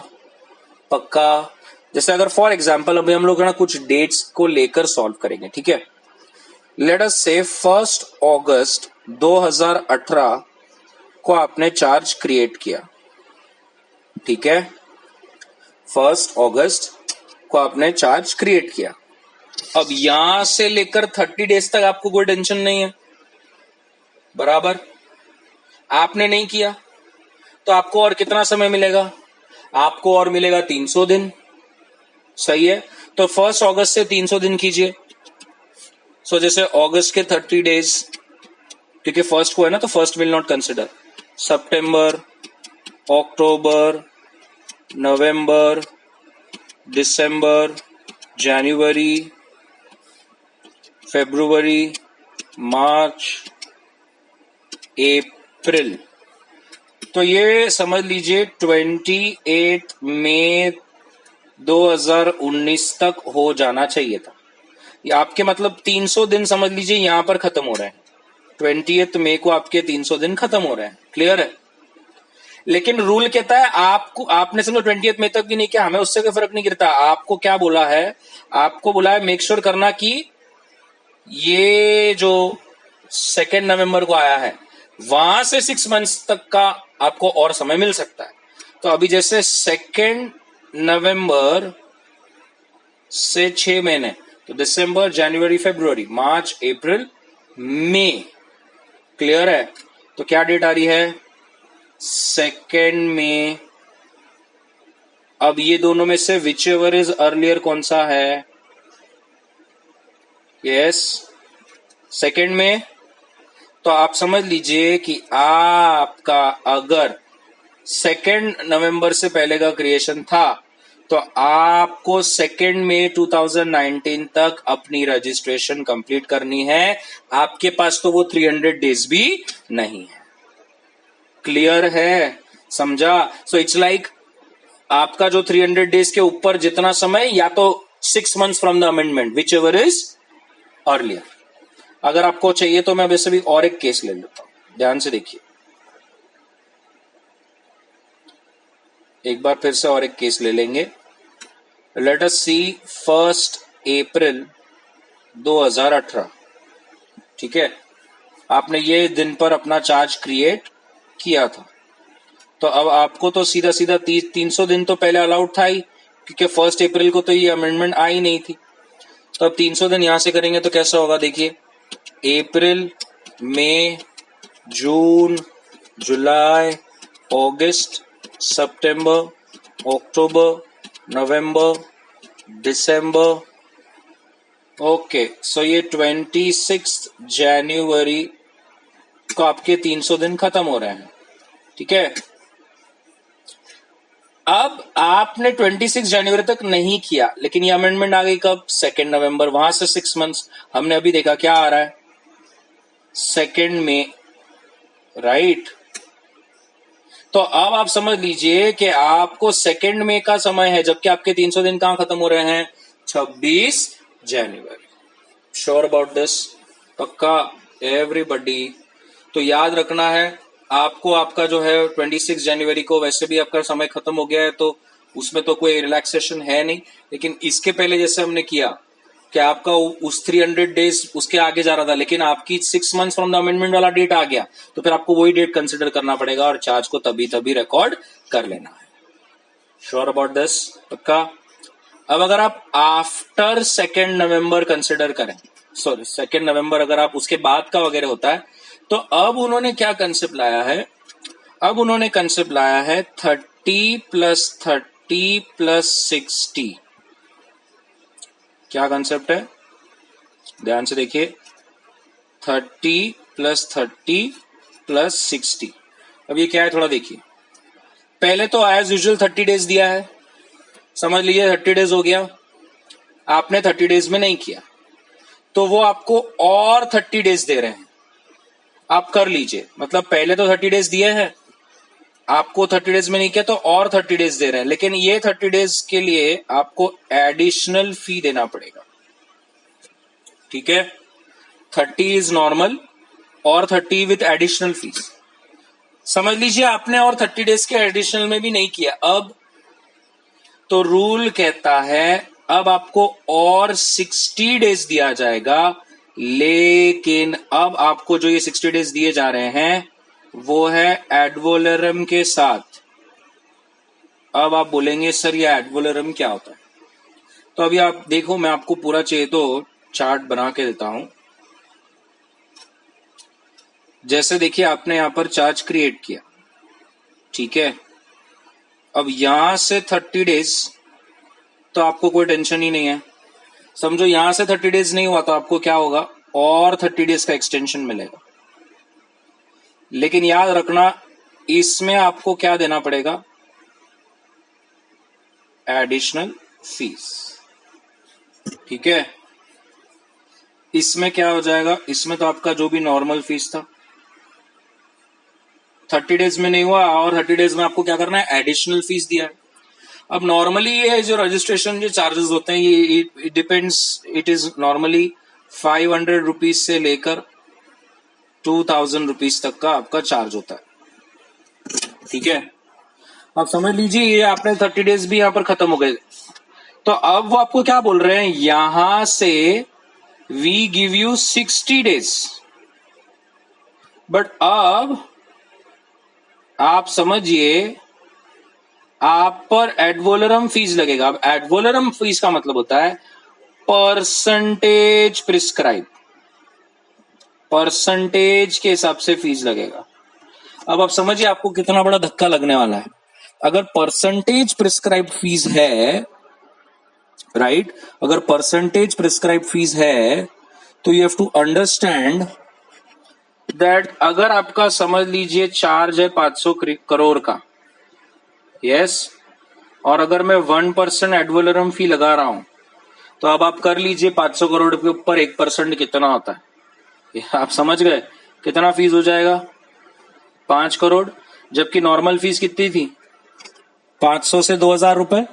पक्का? जैसे अगर फॉर एग्जाम्पल अभी हम लोग ना कुछ डेट्स को लेकर सॉल्व करेंगे, ठीक है। लेट अस से 1 अगस्त 2018 को आपने चार्ज क्रिएट किया, ठीक है। 1 अगस्त को आपने चार्ज क्रिएट किया। अब यहां से लेकर 30 डेज तक आपको कोई टेंशन नहीं है, बराबर। आपने नहीं किया तो आपको और कितना समय मिलेगा? आपको और मिलेगा 300 दिन, सही है। तो 1 अगस्त से 300 दिन कीजिए। सो जैसे अगस्त के 30 डेज, क्योंकि फर्स्ट को है ना तो फर्स्ट विल नॉट कंसिडर। सितंबर, अक्टूबर, नवंबर, दिसंबर, जनवरी, फरवरी, मार्च, अप्रैल। तो ये समझ लीजिए 28 मई 2019 तक हो जाना चाहिए था। ये आपके मतलब 300 दिन समझ लीजिए यहां पर खत्म हो रहे हैं। 28 मई को आपके 300 दिन खत्म हो रहे हैं। क्लियर है? लेकिन रूल कहता है आपको, आपने समझो 28 मई तक भी नहीं किया, हमें उससे कोई फर्क नहीं गिरता। आपको क्या बोला है? आपको बोला है मेक श्योर करना कि ये जो 2 नवंबर को आया है वहां से 6 मंथ्स तक का आपको और समय मिल सकता है। तो अभी जैसे 2 नवंबर से 6 महीने, तो दिसंबर, जनवरी, फरवरी, मार्च, अप्रैल, मई। क्लियर है? तो क्या डेट आ रही है? 2 मई। अब ये दोनों में से विच एवर इज अर्लियर कौन सा है? यस, 2 मई। तो आप समझ लीजिए कि आपका अगर 2 नवंबर से पहले का क्रिएशन था तो आपको 2 मई 2019 तक अपनी रजिस्ट्रेशन कंप्लीट करनी है। आपके पास तो वो 300 डेज भी नहीं है। क्लियर है? समझा? सो इट्स लाइक आपका जो 300 डेज के ऊपर जितना समय, या तो 6 months from the amendment, which ever is earlier. अगर आपको चाहिए तो मैं वैसे भी और एक केस ले लेता हूं, ध्यान से देखिए। एक बार फिर से और एक केस ले लेंगे। लेट अस सी 1 अप्रैल 2018, ठीक है। आपने ये दिन पर अपना चार्ज क्रिएट किया था, तो अब आपको तो सीधा सीधा 300 दिन तो पहले अलाउड था ही, क्योंकि 1 अप्रैल को तो ये अमेंडमेंट आई नहीं थी। तो अब 300 दिन यहां से करेंगे तो कैसा होगा? देखिए, अप्रैल, मई, जून, जुलाई, अगस्त, सितंबर, अक्टूबर, नवंबर, दिसंबर। ओके, सो ये 26 जनवरी को आपके 300 दिन खत्म हो रहे हैं, ठीक है। अब आपने 26 जनवरी तक नहीं किया, लेकिन ये अमेंडमेंट आ गई कब? 2 नवंबर। वहां से 6 मंथ्स हमने अभी देखा क्या आ रहा है? 2 मई, राइट। तो अब आप समझ लीजिए कि आपको 2 मई का समय है, जबकि आपके 300 दिन कहां खत्म हो रहे हैं? 26 जनवरी। Sure about this? पक्का एवरीबॉडी? तो याद रखना है आपको, आपका जो है 26 जनवरी को वैसे भी आपका समय खत्म हो गया है, तो उसमें तो कोई रिलैक्सेशन है नहीं। लेकिन इसके पहले जैसे हमने किया कि आपका उस 300 डेज उसके आगे जा रहा था, लेकिन आपकी 6 months फ्रॉम द अमेंडमेंट वाला डेट आ गया, तो फिर आपको वही डेट कंसिडर करना पड़ेगा और चार्ज को तभी तभी रिकॉर्ड कर लेना है। Sure about this? पक्का? अब अगर आप आफ्टर 2 नवंबर कंसिडर करें, सॉरी 2 नवंबर अगर आप उसके बाद का वगैरह होता है, तो अब उन्होंने क्या कंसेप्ट लाया है? अब उन्होंने कंसेप्ट लाया है 30 + 30 + 60। क्या कंसेप्ट है, ध्यान से देखिए। 30 + 30 + 60। अब ये क्या है थोड़ा देखिए। पहले तो एज यूजुअल 30 डेज दिया है, समझ लीजिए 30 डेज हो गया। आपने 30 डेज में नहीं किया तो वो आपको और 30 डेज दे रहे हैं। आप कर लीजिए, मतलब पहले तो 30 डेज दिए हैं, आपको 30 डेज में नहीं किया तो और 30 डेज दे रहे हैं, लेकिन ये 30 डेज के लिए आपको एडिशनल फी देना पड़ेगा। ठीक है, 30 इज नॉर्मल और 30 विथ एडिशनल फीस। समझ लीजिए आपने और 30 डेज के एडिशनल में भी नहीं किया, अब तो रूल कहता है अब आपको और 60 डेज दिया जाएगा, लेकिन अब आपको जो ये 60 डेज दिए जा रहे हैं वो है एड वैलोरम के साथ। अब आप बोलेंगे सर ये एड वैलोरम क्या होता है, तो अभी आप देखो, मैं आपको पूरा चाहिए तो चार्ट बना के देता हूं। जैसे देखिए आपने यहां पर चार्ज क्रिएट किया, ठीक है। अब यहां से 30 डेज तो आपको कोई टेंशन ही नहीं है। समझो यहां से 30 डेज नहीं हुआ तो आपको क्या होगा, और 30 डेज का एक्सटेंशन मिलेगा। लेकिन याद रखना इसमें आपको क्या देना पड़ेगा, एडिशनल फीस। ठीक है, इसमें क्या हो जाएगा, इसमें तो आपका जो भी नॉर्मल फीस था 30 डेज में नहीं हुआ और 30 डेज में आपको क्या करना है, एडिशनल फीस दिया है। अब नॉर्मली ये जो रजिस्ट्रेशन जो चार्जेस होते हैं ये depends, it is normally 500 rupees से लेकर 2000 रुपीज तक का आपका चार्ज होता है। ठीक है, आप समझ लीजिए ये आपने 30 डेज भी यहां पर खत्म हो गए। तो अब वो आपको क्या बोल रहे हैं, यहां से we give you 60 days, but अब आप समझिए आप पर एड वैलोरम फीस लगेगा। अब एड वैलोरम फीस का मतलब होता है परसेंटेज प्रिस्क्राइब, परसेंटेज के हिसाब से फीस लगेगा। अब आप समझिए आपको कितना बड़ा धक्का लगने वाला है। अगर परसेंटेज प्रिस्क्राइब फीस है, राइट, अगर परसेंटेज प्रिस्क्राइब फीस है तो you have to understand that अगर आपका समझ लीजिए चार्ज है 500 करोड़ का, यस, और अगर मैं 1% एड वैलोरम फी लगा रहा हूं तो अब आप कर लीजिए 500 करोड़ के ऊपर 1% कितना होता है, आप समझ गए कितना फीस हो जाएगा, 5 करोड़। जबकि नॉर्मल फीस कितनी थी, 500 से 2000 रुपए।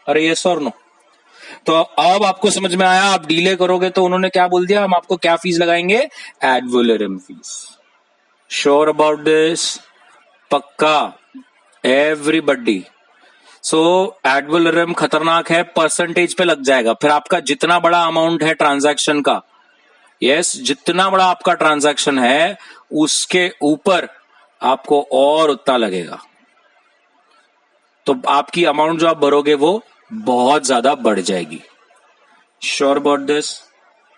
अरे यस और नो, तो अब आपको समझ में आया। आप डीले करोगे तो उन्होंने क्या बोल दिया, हम आपको क्या फीस लगाएंगे, add valorem fees. Sure about this, पक्का, एवरीबडी। सो एड वैलोरम खतरनाक है, परसेंटेज पे लग जाएगा। फिर आपका जितना बड़ा अमाउंट है ट्रांजैक्शन का, यस, जितना बड़ा आपका ट्रांजैक्शन है उसके ऊपर आपको और उतना लगेगा। तो आपकी अमाउंट जो आप भरोगे वो बहुत ज्यादा बढ़ जाएगी। श्योर अबाउट दिस,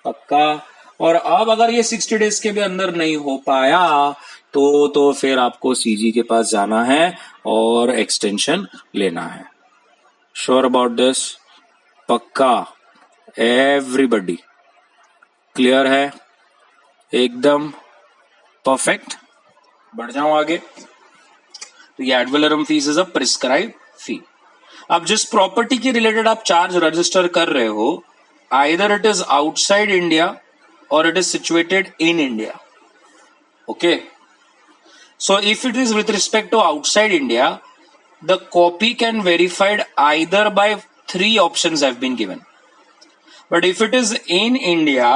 पक्का। और अब अगर ये 60 डेज के भी अंदर नहीं हो पाया तो फिर आपको सीजी के पास जाना है और एक्सटेंशन लेना है। श्योर अबाउट दिस, पक्का, एवरीबडी, क्लियर है, एकदम परफेक्ट। बढ़ जाऊं आगे, तो ये ad valorem fee is a prescribe fee. अब जिस प्रॉपर्टी के रिलेटेड आप चार्ज रजिस्टर कर रहे हो, either it is outside India or it is situated in India. Okay, so if it is with respect to outside India, the copy can verified either by 3 options have been given, but if it is in India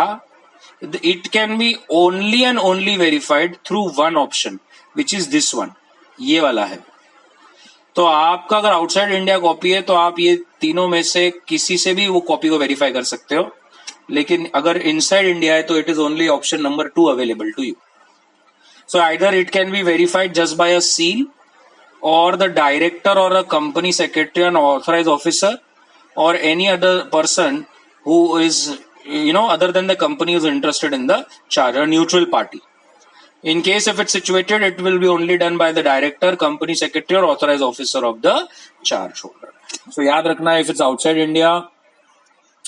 it can be only and only verified through one option, which is this one, ये वाला है। तो आपका अगर आउटसाइड इंडिया कॉपी है तो आप ये तीनों में से किसी से भी वो कॉपी को वेरीफाई कर सकते हो, लेकिन अगर इनसाइड इंडिया है तो it is only option number 2 available to you. So either it can be verified just by a seal, or the director or a company secretary and authorized officer, or any other person who is, other than the company who is interested in the charge, a neutral party. In case if it's situated, it will be only done by the director, company secretary, or authorized officer of the charge holder. So याद रखना, if it's outside India,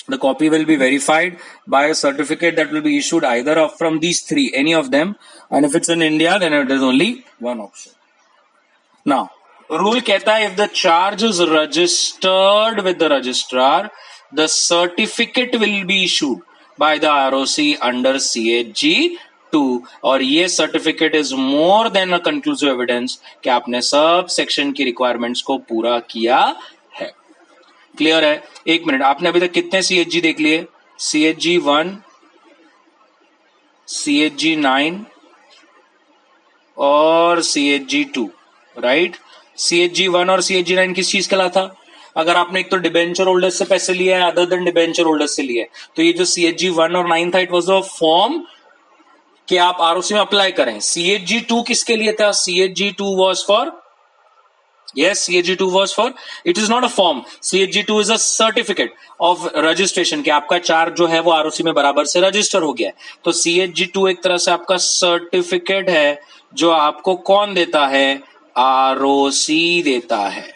the copy will be verified by a certificate that will be issued either from these three, any of them. And if it's in India, then it is only one option. Now, rule कहता है if the charge is registered with the registrar, the certificate will be issued by the ROC under CHG 2, और ये certificate is more than a conclusive evidence कि आपने सब सेक्शन की रिक्वायरमेंट्स को पूरा किया है. क्लियर है? एक मिनट, आपने अभी तक कितने CHG देख लिए? CHG 1, CHG 9 और CHG 2, राइट? CHG 1 और CHG 9 किस चीज के लिए था? अगर आपने एक तो डिबेंचर होल्डर से पैसे लिए है, अदर देन डिबेंचर होल्डर से लिए, तो ये जो CHG 1 और 9 था, इट वाज अ फॉर्म कि आप ROC में अप्लाई करें. CHG 2 किसके लिए था? CHG 2 was for, yes, CHG 2 was for, it is not a form. CHG 2 is a certificate of registration कि आपका चार्ज जो है वो ROC में बराबर से रजिस्टर हो गया है. तो CHG 2 एक तरह से आपका सर्टिफिकेट है जो आपको कौन देता है? ROC देता है.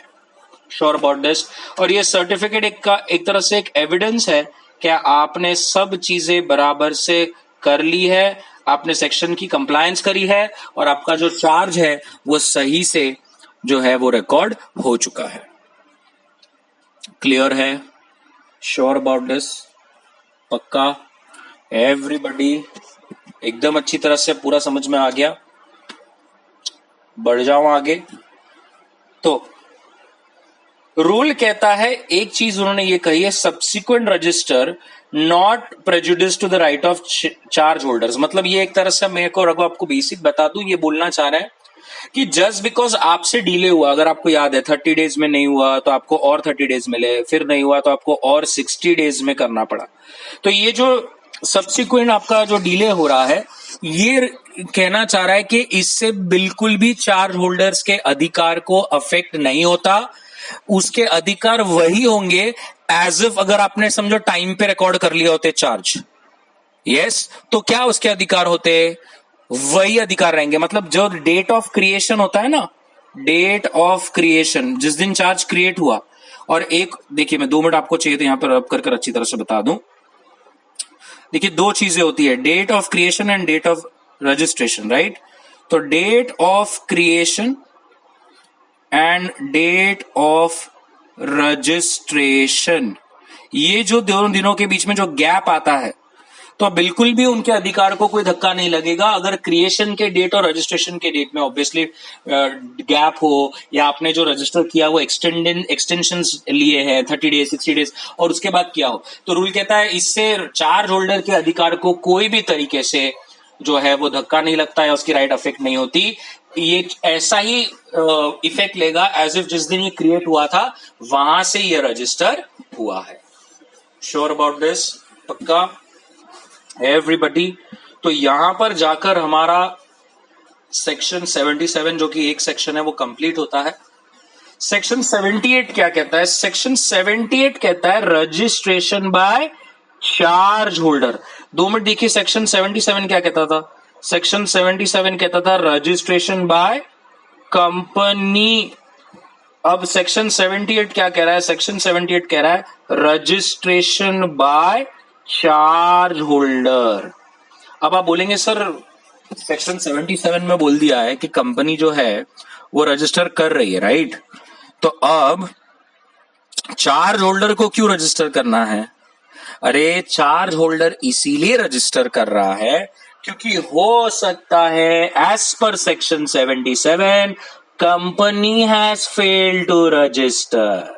Sure about this? और ये सर्टिफिकेट एक तरह से एक एविडेंस है कि आपने सब चीजें बराबर से कर ली है, आपने सेक्शन की कंप्लायंस करी है, और आपका जो चार्ज है वो सही से जो है वो रिकॉर्ड हो चुका है. क्लियर है? Sure about this? पक्का? एवरीबॉडी एकदम अच्छी तरह से पूरा समझ में आ गया? बढ़ जाओ आगे. तो रूल कहता है, एक चीज उन्होंने ये कही है, subsequent register not prejudice to the right of charge holders. मतलब ये एक तरह से, मेरे को रघु आपको बेसिक बता दूं, ये बोलना चाह रहा है कि जस्ट बिकॉज आपसे डिले हुआ, अगर आपको याद है 30 डेज में नहीं हुआ तो आपको और 30 डेज मिले, फिर नहीं हुआ तो आपको और 60 डेज में करना पड़ा. तो ये जो सब्सिक्वेंट आपका जो डिले हो रहा है, ये कहना चाह रहा है कि इससे बिल्कुल भी चार्ज होल्डर्स के अधिकार को अफेक्ट नहीं होता. उसके अधिकार वही होंगे एज इफ अगर आपने समझो टाइम पे रिकॉर्ड कर लिया होते चार्ज. यस, तो क्या उसके अधिकार होते? वही अधिकार रहेंगे. मतलब जो डेट ऑफ क्रिएशन होता है ना, डेट ऑफ क्रिएशन, जिस दिन चार्ज क्रिएट हुआ, और एक देखिए, मैं 2 मिनट आपको चाहिए तो यहां पर रब कर अच्छी तरह से बता दूं. देखिए, 2 चीजें होती है, date of creation and date of registration, right? तो date of creation and date of registration, ये जो दोनों दिनों के बीच में जो गैप आता है, तो बिल्कुल भी उनके अधिकार को कोई धक्का नहीं लगेगा. अगर क्रिएशन के डेट और रजिस्ट्रेशन के डेट में ऑब्वियसली गैप हो, या आपने जो रजिस्टर किया वो एक्सटेंशन लिए हैं 30 डेज 60 डेज, और उसके बाद किया हो, तो रूल कहता है इससे चार्ज होल्डर के अधिकार को कोई भी तरीके से जो है वो धक्का नहीं लगता है, उसकी राइट अफेक्ट नहीं होती. ये ऐसा ही इफेक्ट लेगा एज इफ जिस दिन ये क्रिएट हुआ था वहां से ये रजिस्टर हुआ है. Sure about this? पक्का? एवरीबॉडी? तो यहां पर जाकर हमारा सेक्शन 77 जो कि एक सेक्शन है वो कंप्लीट होता है. सेक्शन 78 क्या कहता है? सेक्शन 78 कहता है registration by charge holder. 2 minute देखिए, सेक्शन 77 क्या कहता था? सेक्शन 77 कहता था रजिस्ट्रेशन बाय कंपनी. अब सेक्शन 78 क्या कह रहा है? सेक्शन 78 कह रहा है रजिस्ट्रेशन बाय चार्ज होल्डर. अब आप बोलेंगे सर सेक्शन 77 में बोल दिया है कि कंपनी जो है वो रजिस्टर कर रही है, राइट? तो अब चार्ज होल्डर को क्यों रजिस्टर करना है? अरे चार्ज होल्डर इसीलिए रजिस्टर कर रहा है क्योंकि हो सकता है as per section 77 company has failed to register.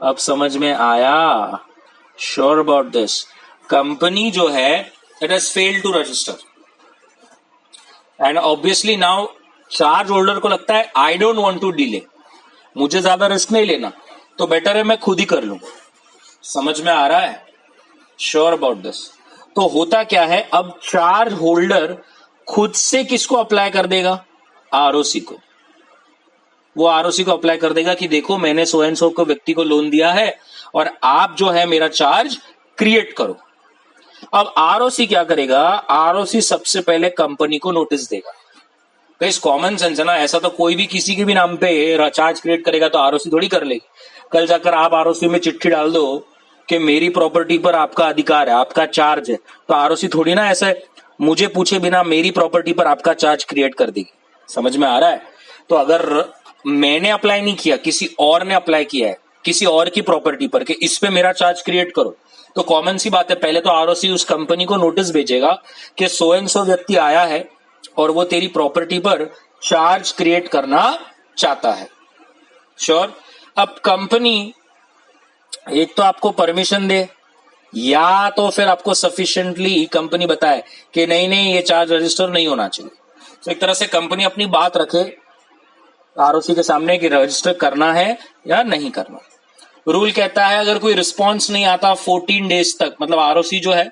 अब समझ में आया? Sure about this? कंपनी जो है it has failed to register, and obviously now charge holder को लगता है I don't want to delay, मुझे ज्यादा रिस्क नहीं लेना, तो बेटर है मैं खुद ही कर लूं. समझ में आ रहा है? Sure about this? तो होता क्या है, अब चार्ज होल्डर खुद से किसको अप्लाई कर देगा? ROC को. वो ROC को अप्लाई कर देगा कि देखो मैंने सो एंड सो को व्यक्ति को लोन दिया है और आप जो है मेरा चार्ज क्रिएट करो. अब आरओसी क्या करेगा, आरओसी सबसे पहले कंपनी को नोटिस देगा। गाइस कॉमन सेंस है ना, ऐसा तो कोई भी किसी के भी नाम पे चार्ज क्रिएट करेगा तो आरओसी थोड़ी कर लेगी। कल जाकर आप आरओसी में चिट्ठी डाल दो कि मेरी प्रॉपर्टी पर आपका अधिकार है, आपका चार्ज है, तो आरओसी थोड़ी ना ऐसे मुझे पूछे बिना मेरी प्रॉपर्टी पर आपका चार्ज क्रिएट कर देगी। समझ में आ रहा है? तो अगर मैंने अप्लाई नहीं किया, किसी और ने अप्लाई किया है किसी और की प्रॉपर्टी पर कि इस पे मेरा चार्ज क्रिएट करो, तो कॉमन सी बात है, पहले तो आरओसी उस कंपनी को नोटिस भेजेगा कि सो एंड सो व्यक्ति आया है और वो तेरी प्रॉपर्टी पर चार्ज क्रिएट करना चाहता है। श्योर? अब कंपनी एक तो आपको परमिशन दे या तो फिर आपको सफिशिएंटली कंपनी बताए कि नहीं नहीं ये चार्ज रजिस्टर नहीं होना चाहिए। तो एक तरह से कंपनी अपनी बात रखे आरओसी के सामने कि रजिस्टर करना है या नहीं करना। रूल कहता है अगर कोई रिस्पॉन्स नहीं आता 14 डेज तक, मतलब आरओसी जो है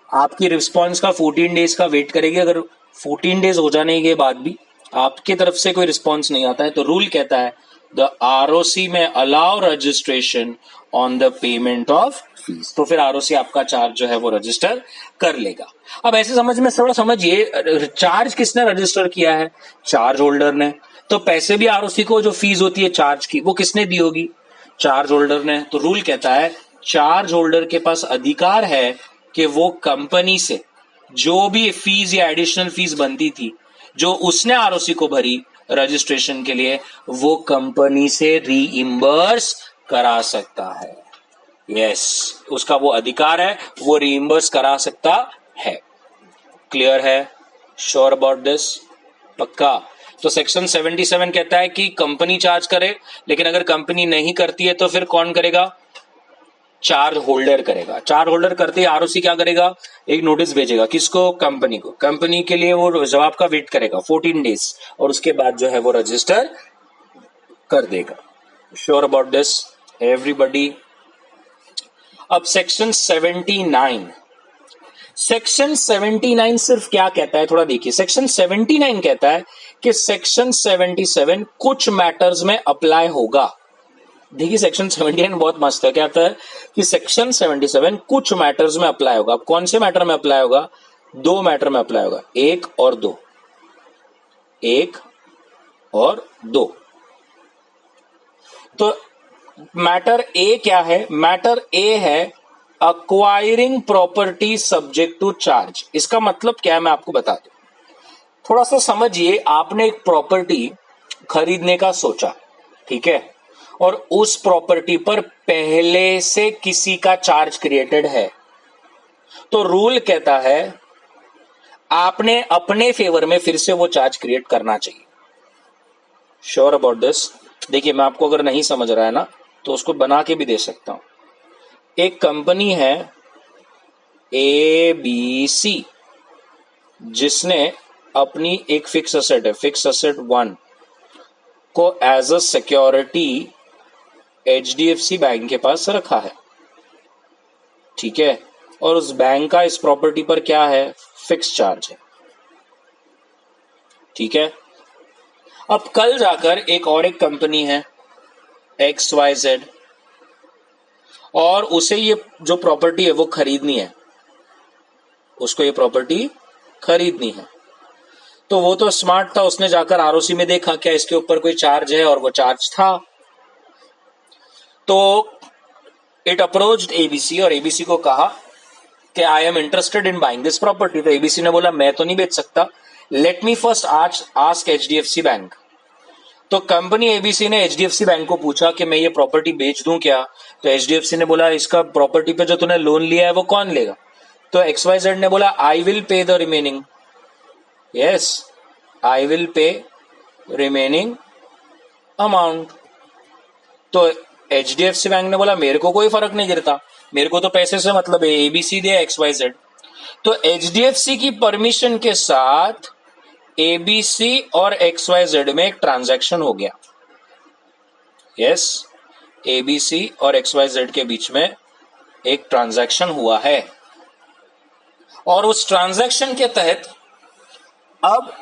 आपकी रिस्पॉन्स का 14 डेज का वेट करेगी। अगर 14 डेज हो जाने के बाद भी आपकी तरफ से कोई रिस्पॉन्स नहीं आता है तो रूल कहता है द आरओसी में allow registration on the payment of fees. तो फिर आरओसी आपका चार्ज जो है वो रजिस्टर कर लेगा। अब ऐसे समझ में थोड़ा समझिए, चार्ज किसने रजिस्टर किया है? चार्ज होल्डर ने। तो पैसे भी आरओसी को जो फीस होती है चार्ज की वो किसने दी होगी? चार्ज होल्डर ने। तो रूल कहता है चार्ज होल्डर के पास अधिकार है कि वो कंपनी से जो भी फीस या एडिशनल फीस बनती थी जो उसने आरओसी को भरी रजिस्ट्रेशन के लिए, वो कंपनी से रीइंबर्स करा सकता है। यस, उसका वो अधिकार है, वो रीइंबर्स करा सकता है। क्लियर है? Sure about this? पक्का? तो सेक्शन 77 कहता है कि कंपनी चार्ज करे, लेकिन अगर कंपनी नहीं करती है तो फिर कौन करेगा? चार्ज होल्डर करेगा। चार्ज होल्डर करते ही आरओसी क्या करेगा? एक नोटिस भेजेगा। किसको? कंपनी को। कंपनी के लिए वो जवाब का वेट करेगा 14 डेज और उसके बाद जो है वो रजिस्टर कर देगा। Sure about this everybody? अब सेक्शन 79, सेक्शन 79 सिर्फ क्या कहता है थोड़ा देखिए। सेक्शन 79 कहता है कि सेक्शन 77 कुछ मैटर्स में अप्लाई होगा। देखिए सेक्शन 79 बहुत मस्त है। क्या कहता है कि सेक्शन 77 कुछ मैटर्स में अप्लाई होगा। अब कौन से मैटर में अप्लाई होगा? दो मैटर में अप्लाई होगा, 1 और 2। 1 और 2। तो मैटर ए क्या है? मैटर ए है acquiring property subject to charge. इसका मतलब क्या है मैं आपको बता दूं, थोड़ा सा समझिए। आपने एक प्रॉपर्टी खरीदने का सोचा, ठीक है, और उस प्रॉपर्टी पर पहले से किसी का चार्ज क्रिएटेड है, तो रूल कहता है आपने अपने फेवर में फिर से वो चार्ज क्रिएट करना चाहिए। Sure about this? देखिए मैं आपको अगर नहीं समझ रहा है ना तो उसको बना के भी दे सकता हूं। एक कंपनी है ABC जिसने अपनी एक फिक्स असेट है, फिक्स असेट 1 को as a security HDFC bank के पास रखा है, ठीक है, और उस बैंक का इस प्रॉपर्टी पर क्या है? फिक्स चार्ज है, ठीक है। अब कल जाकर एक और एक कंपनी है XYZ और उसे ये जो प्रॉपर्टी है वो खरीदनी है, उसको ये प्रॉपर्टी खरीदनी है। तो वो तो स्मार्ट था, उसने जाकर आरओसी में देखा क्या इसके ऊपर कोई चार्ज है, और वो चार्ज था। तो इट अप्रोच्ड ABC और ABC को कहा कि I am interested in buying this property. तो ABC ने बोला मैं तो नहीं बेच सकता, let me first ask HDFC bank. तो कंपनी ABC ने HDFC बैंक को पूछा कि मैं ये प्रॉपर्टी बेच दूं क्या? तो HDFC ने बोला इसका प्रॉपर्टी पे जो तूने लोन लिया है वो कौन लेगा? तो XYZ ने बोला I will pay the remaining. Yes, I will pay remaining amount. तो HDFC बैंक ने बोला मेरे को कोई फर्क नहीं गिरता, मेरे को तो पैसे से मतलब है, ABC दे XYZ। तो HDFC की परमिशन के साथ ABC और XYZ में एक ट्रांजैक्शन हो गया। यस, ABC और XYZ के बीच में एक ट्रांजैक्शन हुआ है और उस ट्रांजैक्शन के तहत अब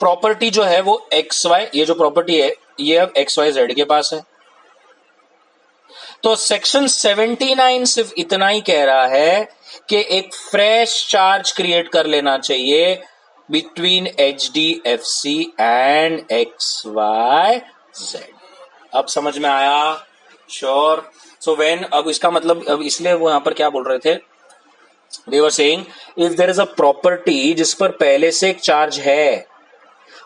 प्रॉपर्टी जो है वो ये जो प्रॉपर्टी है ये अब XYZ के पास है। तो सेक्शन 79 सिर्फ इतना ही कह रहा है कि एक फ्रेश चार्ज क्रिएट कर लेना चाहिए बिटवीन HDFC एंड XYZ। अब समझ में आया? श्योर। सो व्हेन, अब इसका मतलब, अब इसलिए वो यहां पर क्या बोल रहे थे, they were saying if there is a property जिस पर पहले से एक चार्ज है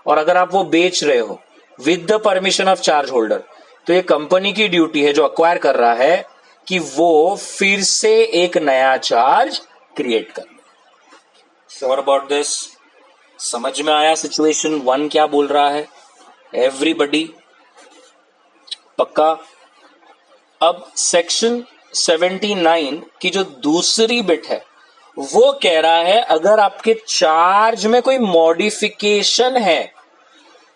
और अगर आप वो बेच रहे हो with the permission of charge holder, तो ये कंपनी की ड्यूटी है जो अक्वायर कर रहा है कि वो फिर से एक नया चार्ज क्रिएट कर ले। Sure about this? समझ में आया सिचुएशन 1 क्या बोल रहा है? एवरीबडी पक्का? अब सेक्शन 79 की जो दूसरी बिट है वो कह रहा है अगर आपके चार्ज में कोई मॉडिफिकेशन है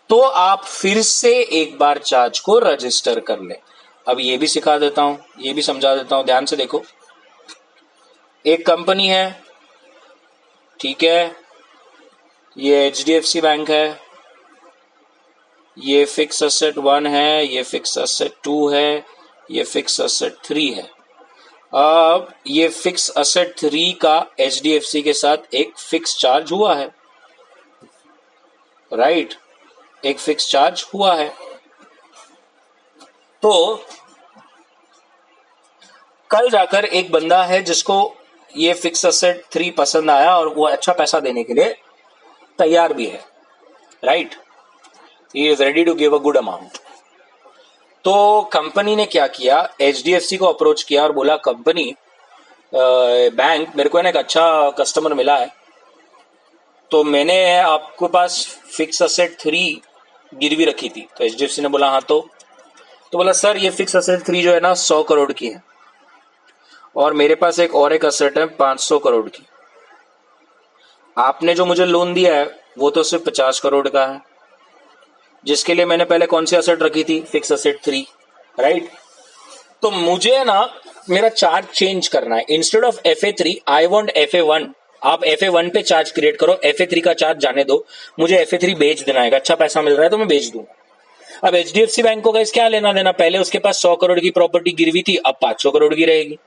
तो आप फिर से एक बार चार्ज को रजिस्टर कर ले। अब ये भी सिखा देता हूं, ये भी समझा देता हूं, ध्यान से देखो। एक कंपनी है, ठीक है, ये HDFC बैंक है, ये फिक्स असेट 1 है, ये फिक्स असेट 2 है, ये फिक्स असेट 3 है। अब ये फिक्स असेट 3 का HDFC के साथ एक फिक्स चार्ज हुआ है, राइट? एक फिक्स चार्ज हुआ है। तो कल जाकर एक बंदा है जिसको ये फिक्स असेट 3 पसंद आया और वो अच्छा पैसा देने के लिए तैयार भी है, right? He is ready to give a good amount. तो कंपनी ने क्या किया, HDFC को अप्रोच किया और बोला कंपनी, बैंक, मेरे को ना एक अच्छा कस्टमर मिला है, तो मैंने आपके पास फिक्स असेट 3 गिरवी रखी थी। तो HDFC ने बोला हाँ, तो बोला सर ये फिक्स असेट 3 जो है ना 100 करोड़ की है और मेरे पास एक असेट है 500 करोड़ की। आपने जो मुझे लोन दिया है वो तो सिर्फ 50 करोड़ का है, जिसके लिए मैंने पहले कौन सी असेट रखी थी, फिक्स असेट 3, राइट? तो मुझे ना मेरा चार्ज चेंज करना है। Instead of FA3 I want FA1। आप FA1 पे चार्ज क्रिएट करो, FA3 का चार्ज जाने दो, मुझे FA3 बेच देना है। अच्छा पैसा मिल रहा है तो मैं बेच दूंगा। अब HDFC बैंक को क्या लेना देना, पहले उसके पास 100 करोड़ की प्रॉपर्टी गिरवी थी, अब 500 करोड़ की रहेगी।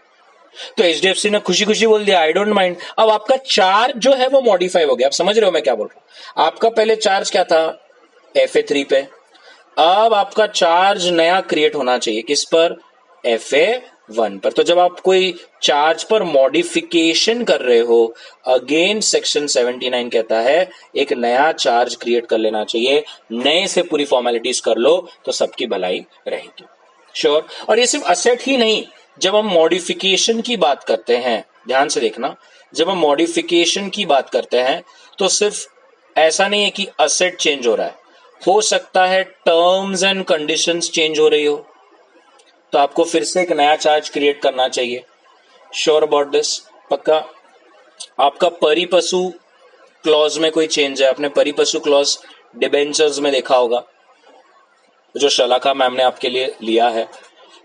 तो HDFC ने खुशी खुशी बोल दिया आई डोंट माइंड। अब आपका चार्ज जो है वो मॉडिफाई हो गया। आप समझ रहे हो मैं क्या बोल रहा हूं? आपका पहले चार्ज क्या था, FA3 पे, अब आपका चार्ज नया क्रिएट होना चाहिए किस पर, FA1 पर। तो जब आप कोई चार्ज पर मॉडिफिकेशन कर रहे हो, अगेन सेक्शन 79 कहता है एक नया चार्ज क्रिएट कर लेना चाहिए, नए से पूरी फॉर्मेलिटीज कर लो तो सबकी भलाई रहेगी। श्योर? और ये सिर्फ असेट ही नहीं, जब हम मॉडिफिकेशन की बात करते हैं, ध्यान से देखना, जब हम मॉडिफिकेशन की बात करते हैं तो सिर्फ ऐसा नहीं है कि असेट चेंज हो रहा है, हो सकता है टर्म्स एंड कंडीशंस चेंज हो रही हो, तो आपको फिर से एक नया चार्ज क्रिएट करना चाहिए। Sure about this? पक्का? आपका परिपशु क्लॉज में कोई चेंज है, आपने परिपशु क्लॉज डिबेंचर्स में देखा होगा जो शलाका मैम ने आपके लिए लिया है।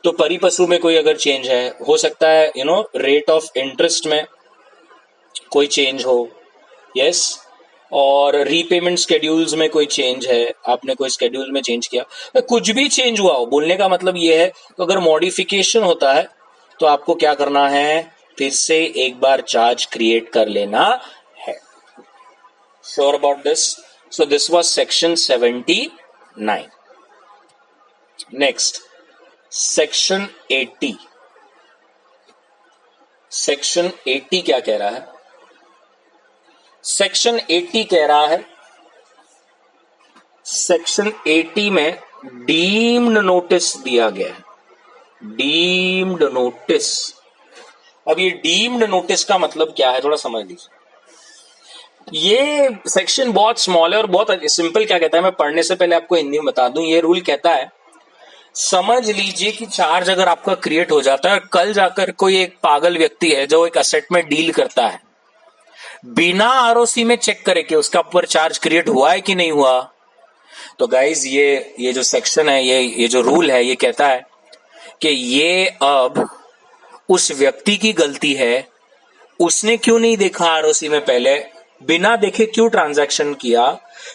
तो परिपशु में कोई अगर चेंज है, हो सकता है रेट ऑफ इंटरेस्ट में कोई चेंज हो, यस, और रीपेमेंट स्केड्यूल्स में कोई चेंज है, आपने कोई स्केड्यूल में चेंज किया, तो कुछ भी चेंज हुआ हो, बोलने का मतलब ये है तो अगर मॉडिफिकेशन होता है तो आपको क्या करना है, फिर से एक बार चार्ज क्रिएट कर लेना है। Sure about this? So this was section 79। Next section 80। Section 80 क्या कह रहा है? सेक्शन 80 कह रहा है, सेक्शन 80 में डीम्ड नोटिस दिया गया है। Deemed notice. अब ये डीम्ड नोटिस का मतलब क्या है, थोड़ा समझ लीजिए। ये सेक्शन बहुत स्मॉल है और बहुत सिंपल। क्या कहता है, मैं पढ़ने से पहले आपको हिंदी में बता दूं, ये रूल कहता है, समझ लीजिए कि चार्ज अगर आपका क्रिएट हो जाता है, कल जाकर कोई एक पागल व्यक्ति है जो एक असेट में डील करता है, बिना ROC में चेक करे कि उसका ऊपर चार्ज क्रिएट हुआ है कि नहीं हुआ, तो गाइज ये जो सेक्शन है, ये जो रूल है, ये कहता है कि ये अब उस व्यक्ति की गलती है, उसने क्यों नहीं देखा ROC में पहले, बिना देखे क्यों ट्रांजैक्शन किया।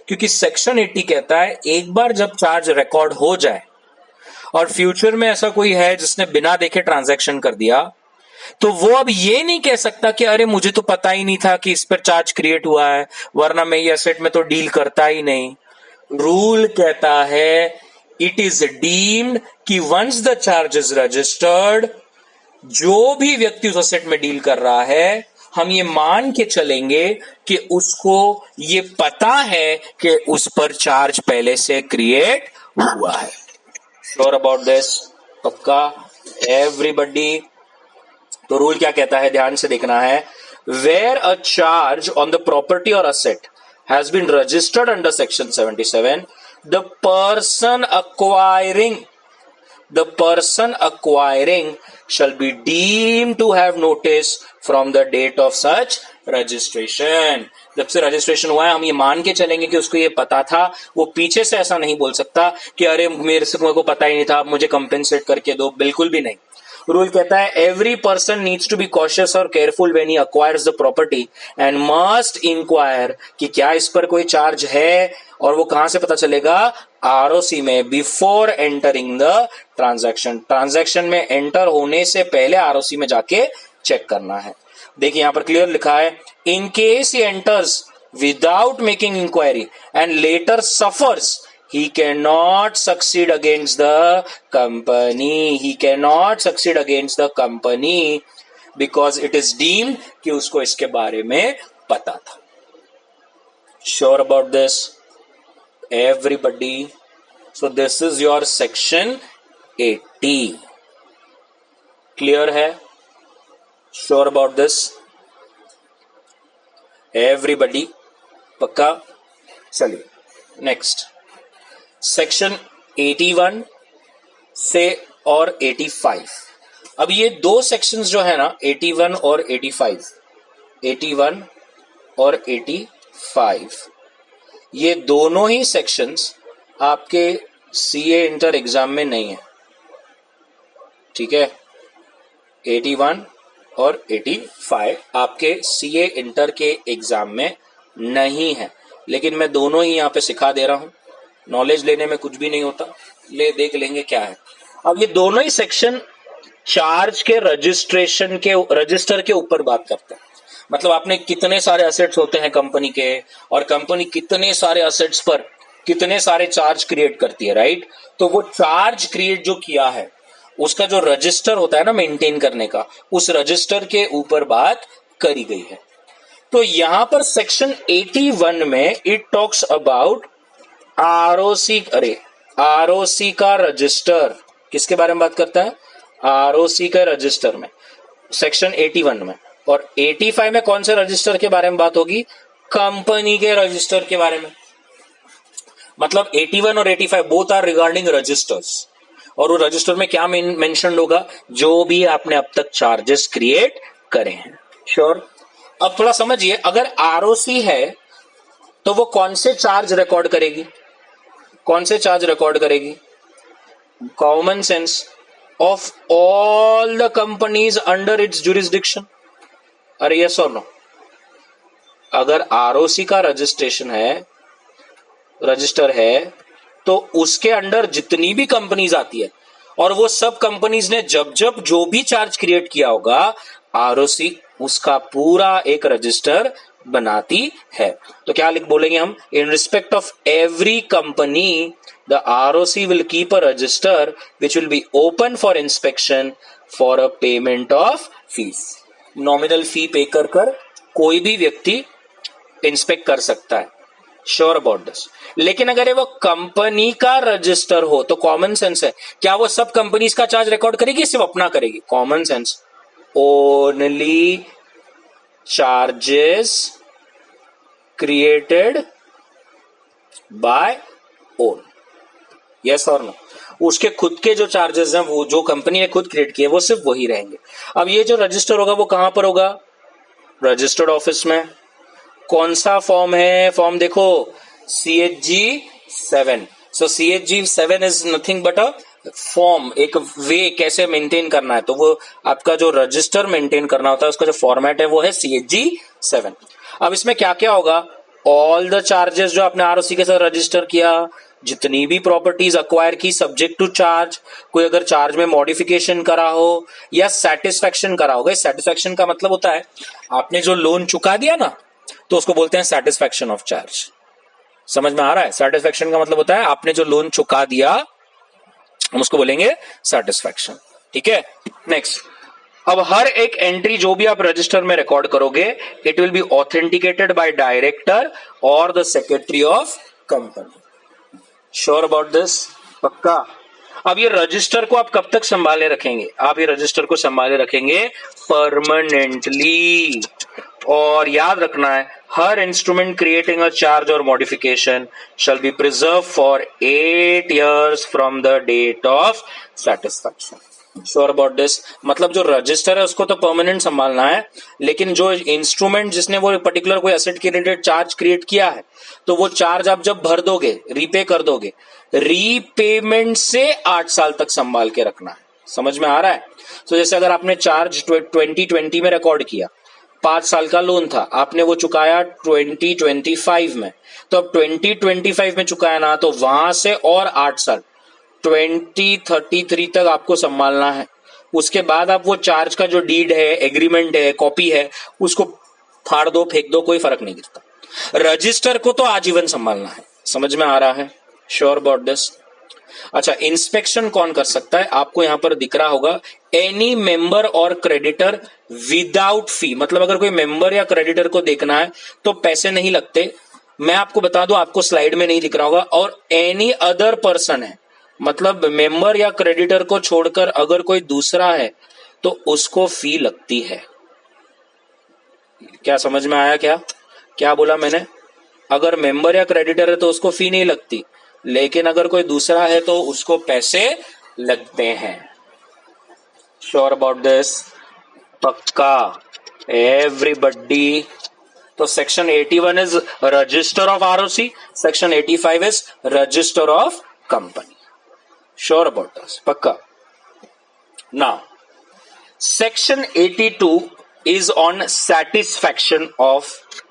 क्योंकि सेक्शन 80 कहता है एक बार जब चार्ज रिकॉर्ड हो जाए और फ्यूचर में ऐसा कोई है जिसने बिना देखे ट्रांजैक्शन कर दिया, तो वो अब ये नहीं कह सकता कि अरे मुझे तो पता ही नहीं था कि इस पर चार्ज क्रिएट हुआ है, वरना मैं ये एसेट में तो डील करता ही नहीं। रूल कहता है इट इज डीम्ड कि once the charge is registered, जो भी व्यक्ति उस एसेट में डील कर रहा है, हम ये मान के चलेंगे कि उसको ये पता है कि उस पर चार्ज पहले से क्रिएट हुआ है। Sure about this? पक्का? एवरीबॉडी? तो रूल क्या कहता है, ध्यान से देखना है। Where a charge on the property or asset has been registered under section 77, the person acquiring shall be deemed to have notice from the date of such registration. जब से रजिस्ट्रेशन हुआ है हम ये मान के चलेंगे कि उसको ये पता था। वो पीछे से ऐसा नहीं बोल सकता कि अरे मेरे को पता ही नहीं था, मुझे कंपेंसेट करके दो, बिल्कुल भी नहीं। रूल कहता है every person needs to be cautious और careful when he acquires the property and must inquire कि क्या इस पर कोई चार्ज है, और वो कहां से पता चलेगा? आरओसी में, बिफोर एंटरिंग द ट्रांजैक्शन में एंटर होने से पहले आरओसी में जाके चेक करना है। देखिए यहां पर क्लियर लिखा है, in case he enters without making inquiry and later suffers, he cannot succeed against the company. He cannot succeed against the company because it is deemed कि उसको इसके बारे में पता था। Sure about this? Everybody? So this is your section 80. Clear है? Sure about this? Everybody? पक्का? चलिए नेक्स्ट सेक्शन 81 से और 85। अब ये दो सेक्शंस जो है ना, 81 और 85, 81 और 85, ये दोनों ही सेक्शंस आपके सीए इंटर एग्जाम में नहीं है। ठीक है, 81 और 85 आपके सीए इंटर के एग्जाम में नहीं है, लेकिन मैं दोनों ही यहां पे सिखा दे रहा हूं। नॉलेज लेने में कुछ भी नहीं होता, देख लेंगे क्या है। अब ये दोनों ही सेक्शन चार्ज के रजिस्टर के ऊपर बात करते हैं। मतलब आपने कितने सारे असेट्स होते हैं कंपनी के, और कंपनी कितने सारे असेट्स पर कितने सारे चार्ज क्रिएट करती है, राइट? तो वो चार्ज क्रिएट जो किया है उसका जो रजिस्टर होता है ना मेंटेन करने का, उस रजिस्टर के ऊपर बात करी गई है। तो यहां पर सेक्शन 81 में इट टॉक्स अबाउट आरओसी का रजिस्टर। किसके बारे में बात करता है? आरओसी का रजिस्टर में, सेक्शन 81 में। और 85 में कौन से रजिस्टर के बारे में बात होगी? कंपनी के रजिस्टर के बारे में। मतलब 81 और 85 बोथ आर रिगार्डिंग रजिस्टर्स, और वो रजिस्टर में क्या मेंशन होगा? जो भी आपने अब तक चार्जेस क्रिएट करे हैं। श्योर? अब थोड़ा समझिए, अगर आरओसी है तो वो कौन से चार्ज रिकॉर्ड करेगी? कौन से चार्ज रिकॉर्ड करेगी? Common sense of all the companies under its jurisdiction. अरे यस और नो? अगर आरओसी का रजिस्टर है तो उसके अंडर जितनी भी कंपनीज आती है, और वो सब कंपनीज ने जब जो भी चार्ज क्रिएट किया होगा, आरओसी उसका पूरा एक रजिस्टर बनाती है। तो क्या बोलेंगे हम? In respect of every company the ROC will keep a register which will be open for inspection for a payment of fees. Nominal fee पे कर कोई भी व्यक्ति इंस्पेक्ट कर सकता है। Sure about this? लेकिन अगर वो कंपनी का रजिस्टर हो तो कॉमन सेंस है, क्या वो सब कंपनीज का चार्ज रिकॉर्ड करेगी, सिर्फ अपना करेगी? Common sense, only charges created by own. Yes और नो? उसके खुद के जो चार्जेस हैं, वो जो कंपनी ने खुद क्रिएट किए, वो सिर्फ वही रहेंगे। अब ये जो रजिस्टर होगा वो कहां पर होगा? रजिस्टर्ड ऑफिस में। कौन सा फॉर्म है? फॉर्म देखो, CHG 7। So CHG 7 is nothing but a form, एक वे कैसे मेंटेन करना है। तो वो आपका जो रजिस्टर मेंटेन करना होता है, उसका जो फॉर्मेट है वो है CHG 7। अब इसमें क्या क्या होगा? ऑल द चार्जेस जो आपने आरओसी के साथ रजिस्टर किया, जितनी भी प्रॉपर्टीज अक्वायर की सब्जेक्ट टू चार्ज, कोई अगर चार्ज में मॉडिफिकेशन करा हो या सेटिस्फेक्शन करा होगा। सेटिस्फेक्शन का मतलब होता है आपने जो लोन चुका दिया ना, तो उसको बोलते हैं सेटिस्फेक्शन ऑफ चार्ज। समझ में आ रहा है? सेटिस्फेक्शन का मतलब होता है आपने जो लोन चुका दिया, हम उसको बोलेंगे सेटिस्फेक्शन। ठीक है, नेक्स्ट। अब हर एक एंट्री जो भी आप रजिस्टर में रिकॉर्ड करोगे, it will be authenticated by director or the secretary of company. Sure about this? पक्का? अब ये रजिस्टर को आप कब तक संभाले रखेंगे? आप ये रजिस्टर को संभाले रखेंगे परमानेंटली। और याद रखना है, हर इंस्ट्रूमेंट क्रिएटिंग अ चार्ज और modification shall be preserve for 8 years from the date of satisfaction. Sure about this? मतलब जो रजिस्टर है उसको तो परमानेंट संभालना है, लेकिन जो इंस्ट्रूमेंट जिसने वो पर्टिकुलर कोई एसेट के रिलेटेड चार्ज क्रिएट किया है, तो वो चार्ज आप जब भर दोगे, रीपे कर दोगे, रीपेमेंट से 8 साल तक संभाल के रखना है। समझ में आ रहा है? तो जैसे अगर आपने चार्ज 2020 में रिकॉर्ड किया, 5 साल का लोन था, आपने वो चुकाया 2025 में, तो अब 2025 में चुकाया ना, तो वहां से और 8 साल 2033 तक आपको संभालना है। उसके बाद आप वो चार्ज का जो डीड है, एग्रीमेंट है, कॉपी है, उसको फाड़ दो, फेंक दो, कोई फर्क नहीं गिरता। रजिस्टर को तो आजीवन संभालना है। समझ में आ रहा है? Sure about this? अच्छा, इंस्पेक्शन कौन कर सकता है? आपको यहां पर दिख रहा होगा, एनी मेंबर और क्रेडिटर विदाउट फी। मतलब अगर कोई मेंबर या क्रेडिटर को देखना है तो पैसे नहीं लगते। मैं आपको बता दूं, आपको स्लाइड में नहीं दिख रहा होगा। और एनी अदर पर्सन है, मतलब मेंबर या क्रेडिटर को छोड़कर अगर कोई दूसरा है तो उसको फी लगती है। क्या समझ में आया? क्या बोला मैंने? अगर मेंबर या क्रेडिटर है तो उसको फी नहीं लगती, लेकिन अगर कोई दूसरा है तो उसको पैसे लगते हैं। Sure about this? पक्का? एवरीबडी? तो section 81 is register of ROC, section 85 is register of company. Sure about this? पक्का? Now section 82 is on satisfaction of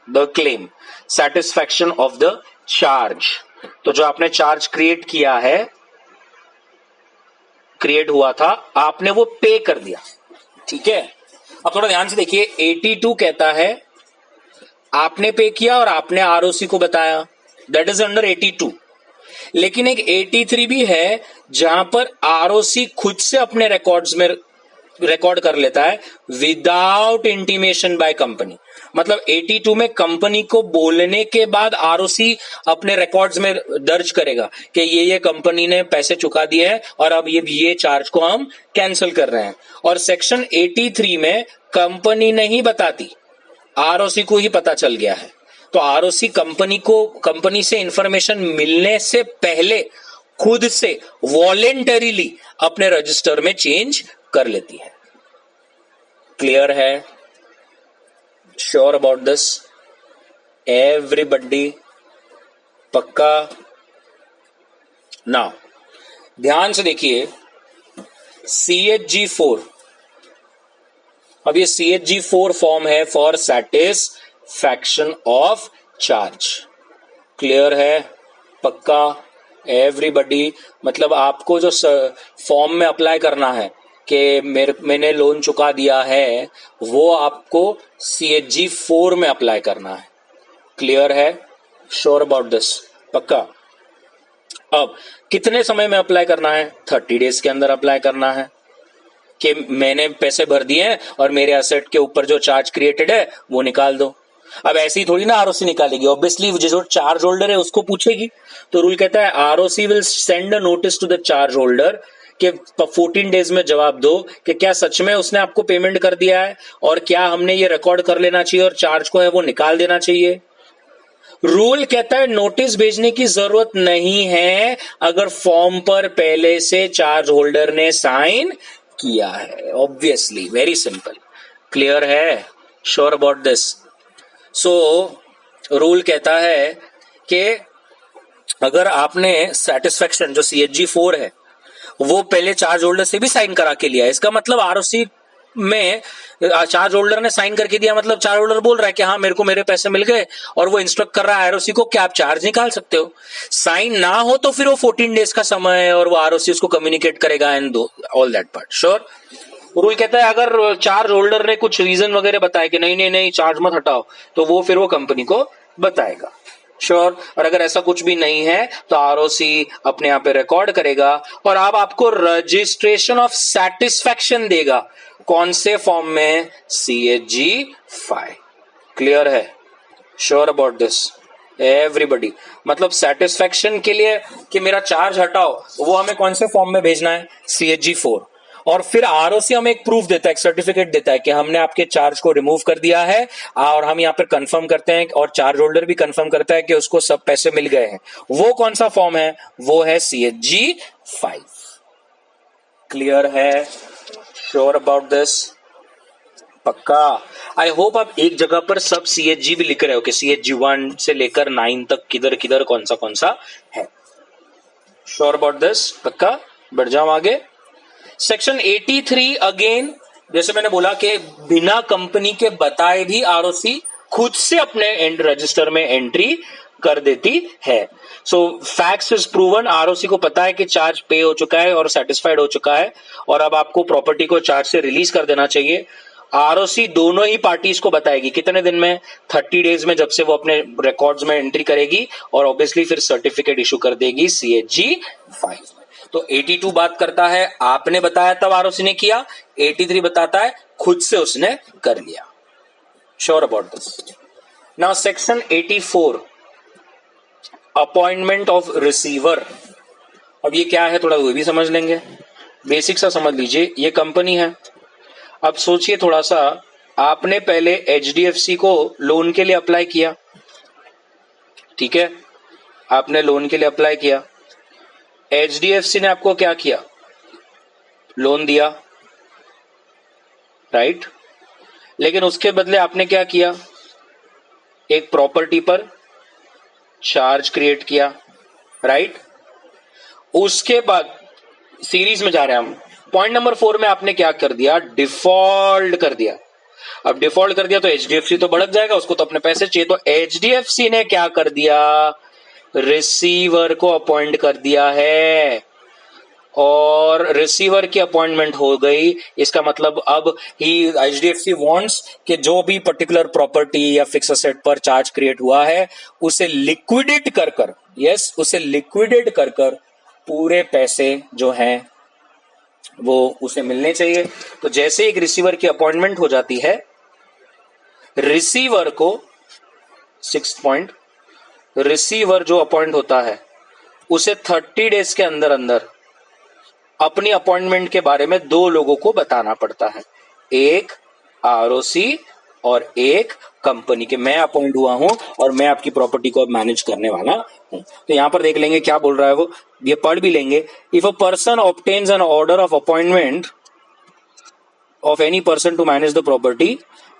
the claim, satisfaction of the charge। तो जो आपने चार्ज क्रिएट किया है, क्रिएट हुआ था, आपने वो पे कर दिया। ठीक है, अब थोड़ा ध्यान से देखिए, 82 कहता है आपने पे किया और आपने आरओसी को बताया, दैट इज अंडर 82। लेकिन एक 83 भी है जहां पर आरओसी खुद से अपने रिकॉर्ड्स में रिकॉर्ड कर लेता है विदाउट इंटीमेशन बाय कंपनी। मतलब 82 में कंपनी को बोलने के बाद आरओसी अपने रिकॉर्ड्स में दर्ज करेगा कि ये कंपनी ने पैसे चुका दिए हैं और अब ये चार्ज को हम कैंसिल कर रहे हैं। और सेक्शन 83 में कंपनी नहीं बताती, आरओसी को ही पता चल गया है। तो आरओसी कंपनी से इंफॉर्मेशन मिलने से पहले खुद से वॉलेंटरीली अपने रजिस्टर में चेंज कर लेती है। क्लियर है? Sure about this? एवरीबडी? पक्का? नाउ ध्यान से देखिए, CHG4। अब ये CHG4 फॉर्म है for satisfaction of charge. Clear है? पक्का? एवरीबडी? मतलब आपको जो फॉर्म में अप्लाई करना है कि मैंने लोन चुका दिया है, वो आपको CHG4 में अप्लाई करना है। क्लियर है? Sure about this? पक्का? अब कितने समय में अप्लाई करना है? 30 डेज के अंदर अप्लाई करना है कि मैंने पैसे भर दिए हैं और मेरे एसेट के ऊपर जो चार्ज क्रिएटेड है वो निकाल दो। अब ऐसे ही थोड़ी ना आरओसी निकालेगी, ऑब्वियसली जो चार्ज होल्डर है उसको पूछेगी। तो रूल कहता है ROC will send a notice to the charge holder कि 14 डेज में जवाब दो कि क्या सच में उसने आपको पेमेंट कर दिया है और क्या हमने ये रिकॉर्ड कर लेना चाहिए और चार्ज को है वो निकाल देना चाहिए। रूल कहता है नोटिस भेजने की जरूरत नहीं है अगर फॉर्म पर पहले से चार्ज होल्डर ने साइन किया है। Obviously, very simple. क्लियर है? Sure about this? So rule कहता है कि अगर आपने सेटिस्फैक्शन जो CHG4 है वो पहले चार्ज होल्डर से भी साइन करा के लिया है, इसका मतलब आरओसी में चार्ज होल्डर ने साइन करके दिया, मतलब चार्ज होल्डर बोल रहा है कि हाँ मेरे को मेरे पैसे मिल गए, और वो इंस्ट्रक्ट कर रहा है आरओसी को कि आप चार्ज निकाल सकते हो। साइन ना हो तो फिर वो 14 डेज का समय है और वो आरओसी उसको कम्युनिकेट करेगा and all that part. Sure. Rule कहता है अगर चार्ज होल्डर ने कुछ रीजन वगैरह बताया कि नहीं नहीं नहीं चार्ज मत हटाओ, तो वो फिर वो कंपनी को बताएगा। श्योर। और अगर ऐसा कुछ भी नहीं है तो आरओसी अपने यहाँ पे रिकॉर्ड करेगा और अब आपको रजिस्ट्रेशन ऑफ सेटिस्फैक्शन देगा। कौन से फॉर्म में? CHG-5। क्लियर है? Sure about this everybody? मतलब सेटिस्फैक्शन के लिए कि मेरा चार्ज हटाओ, वो हमें कौन से फॉर्म में भेजना है? CHG-4। और फिर आरओसी हमें एक प्रूफ देता है, एक सर्टिफिकेट देता है कि हमने आपके चार्ज को रिमूव कर दिया है, और हम यहाँ पर कंफर्म करते हैं और चार्ज होल्डर भी कंफर्म करता है कि उसको सब पैसे मिल गए हैं। वो कौन सा फॉर्म है? वो है CHG-5। क्लियर है? Sure about this? पक्का? आई होप आप एक जगह पर सब CHG भी लिख रहे हो कि CHG-1 से लेकर 9 तक किधर किधर कौन सा है। Sure about this? पक्का? बढ़ जाओ आगे। सेक्शन 83 अगेन, जैसे मैंने बोला कि बिना कंपनी के बताए भी आरओसी खुद से अपने एंड रजिस्टर में एंट्री कर देती है। सो फैक्ट्स इज प्रूवन, आरओसी को पता है कि चार्ज पे हो चुका है और सेटिस्फाइड हो चुका है, और अब आपको प्रॉपर्टी को चार्ज से रिलीज कर देना चाहिए। आरओसी दोनों ही पार्टीज को बताएगी कितने दिन में? 30 डेज में, जब से वो अपने रिकॉर्ड्स में एंट्री करेगी, और ऑब्वियसली फिर सर्टिफिकेट इशू कर देगी CHG-5। तो 82 बात करता है आपने बताया तब आरओसी ने किया, 83 बताता है खुद से उसने कर लिया। Sure about this? Now section 84 appointment of receiver. अब ये क्या है थोड़ा वो भी समझ लेंगे, बेसिक सा समझ लीजिए। ये कंपनी है। अब सोचिए थोड़ा सा, आपने पहले HDFC को लोन के लिए अप्लाई किया, ठीक है? आपने लोन के लिए अप्लाई किया, HDFC ने आपको क्या किया? लोन दिया, राइट? लेकिन उसके बदले आपने क्या किया? एक प्रॉपर्टी पर चार्ज क्रिएट किया, राइट? उसके बाद सीरीज में जा रहे हैं हम, पॉइंट नंबर 4 में आपने क्या कर दिया? डिफॉल्ट कर दिया। अब डिफॉल्ट कर दिया तो HDFC तो भड़क जाएगा, उसको तो अपने पैसे चाहिए। तो HDFC ने क्या कर दिया? रिसीवर को अपॉइंट कर दिया है, और रिसीवर की अपॉइंटमेंट हो गई। इसका मतलब अब ही HDFC वांट्स कि जो भी पर्टिकुलर प्रॉपर्टी या फिक्स एसेट पर चार्ज क्रिएट हुआ है उसे लिक्विडेट कर कर, यस, उसे लिक्विडेट कर कर पूरे पैसे जो हैं वो उसे मिलने चाहिए। तो जैसे एक रिसीवर की अपॉइंटमेंट हो जाती है, रिसीवर को 6th पॉइंट, रिसीवर जो अपॉइंट होता है उसे 30 डेज के अंदर अंदर अपनी अपॉइंटमेंट के बारे में 2 लोगों को बताना पड़ता है, एक आरओसी और एक कंपनी के मैं अपॉइंट हुआ हूं और मैं आपकी प्रॉपर्टी को अब मैनेज करने वाला हूं। तो यहां पर देख लेंगे क्या बोल रहा है वो, ये पढ़ भी लेंगे। If a person obtains an order of appointment of any person to manage the property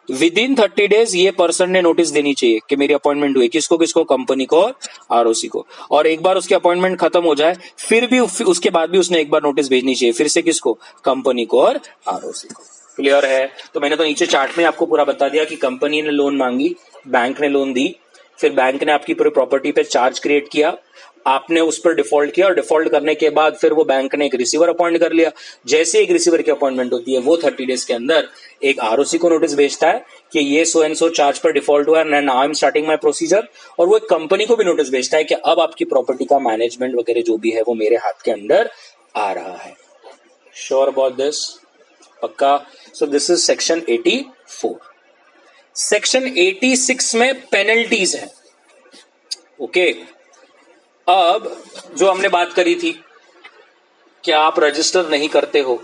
within 30 days, ये पर्सन ने नोटिस देनी चाहिए कि मेरी अपॉइंटमेंट हुई। किसको किसको? कंपनी को और आरओसी को। और एक बार उसकी अपॉइंटमेंट खत्म हो जाए फिर भी उसके बाद भी उसने एक बार नोटिस भेजनी चाहिए, फिर से किसको? कंपनी को और आरओसी को। क्लियर है? तो मैंने तो नीचे चार्ट में आपको पूरा बता दिया कि कंपनी ने लोन मांगी, बैंक ने लोन दी, फिर बैंक ने आपकी पूरी प्रॉपर्टी पे चार्ज क्रिएट किया, आपने उस पर डिफॉल्ट किया, और डिफॉल्ट करने के बाद फिर वो बैंक ने एक रिसीवर अपॉइंट कर लिया। जैसे एक रिसीवर की अपॉइंटमेंट होती है वो 30 डेज के अंदर एक आरओसी को नोटिस भेजता है कि ये सो एंड सो चार्ज पर डिफॉल्ट हुआ है, now I am starting my procedure. और वो एक कंपनी को भी नोटिस भेजता है कि अब आपकी प्रॉपर्टी का मैनेजमेंट वगैरह जो भी है वो मेरे हाथ के अंदर आ रहा है। Sure about this? पक्का? So this is section 84। Section 86 में पेनल्टीज है। ओके, अब जो हमने बात करी थी कि आप रजिस्टर नहीं करते हो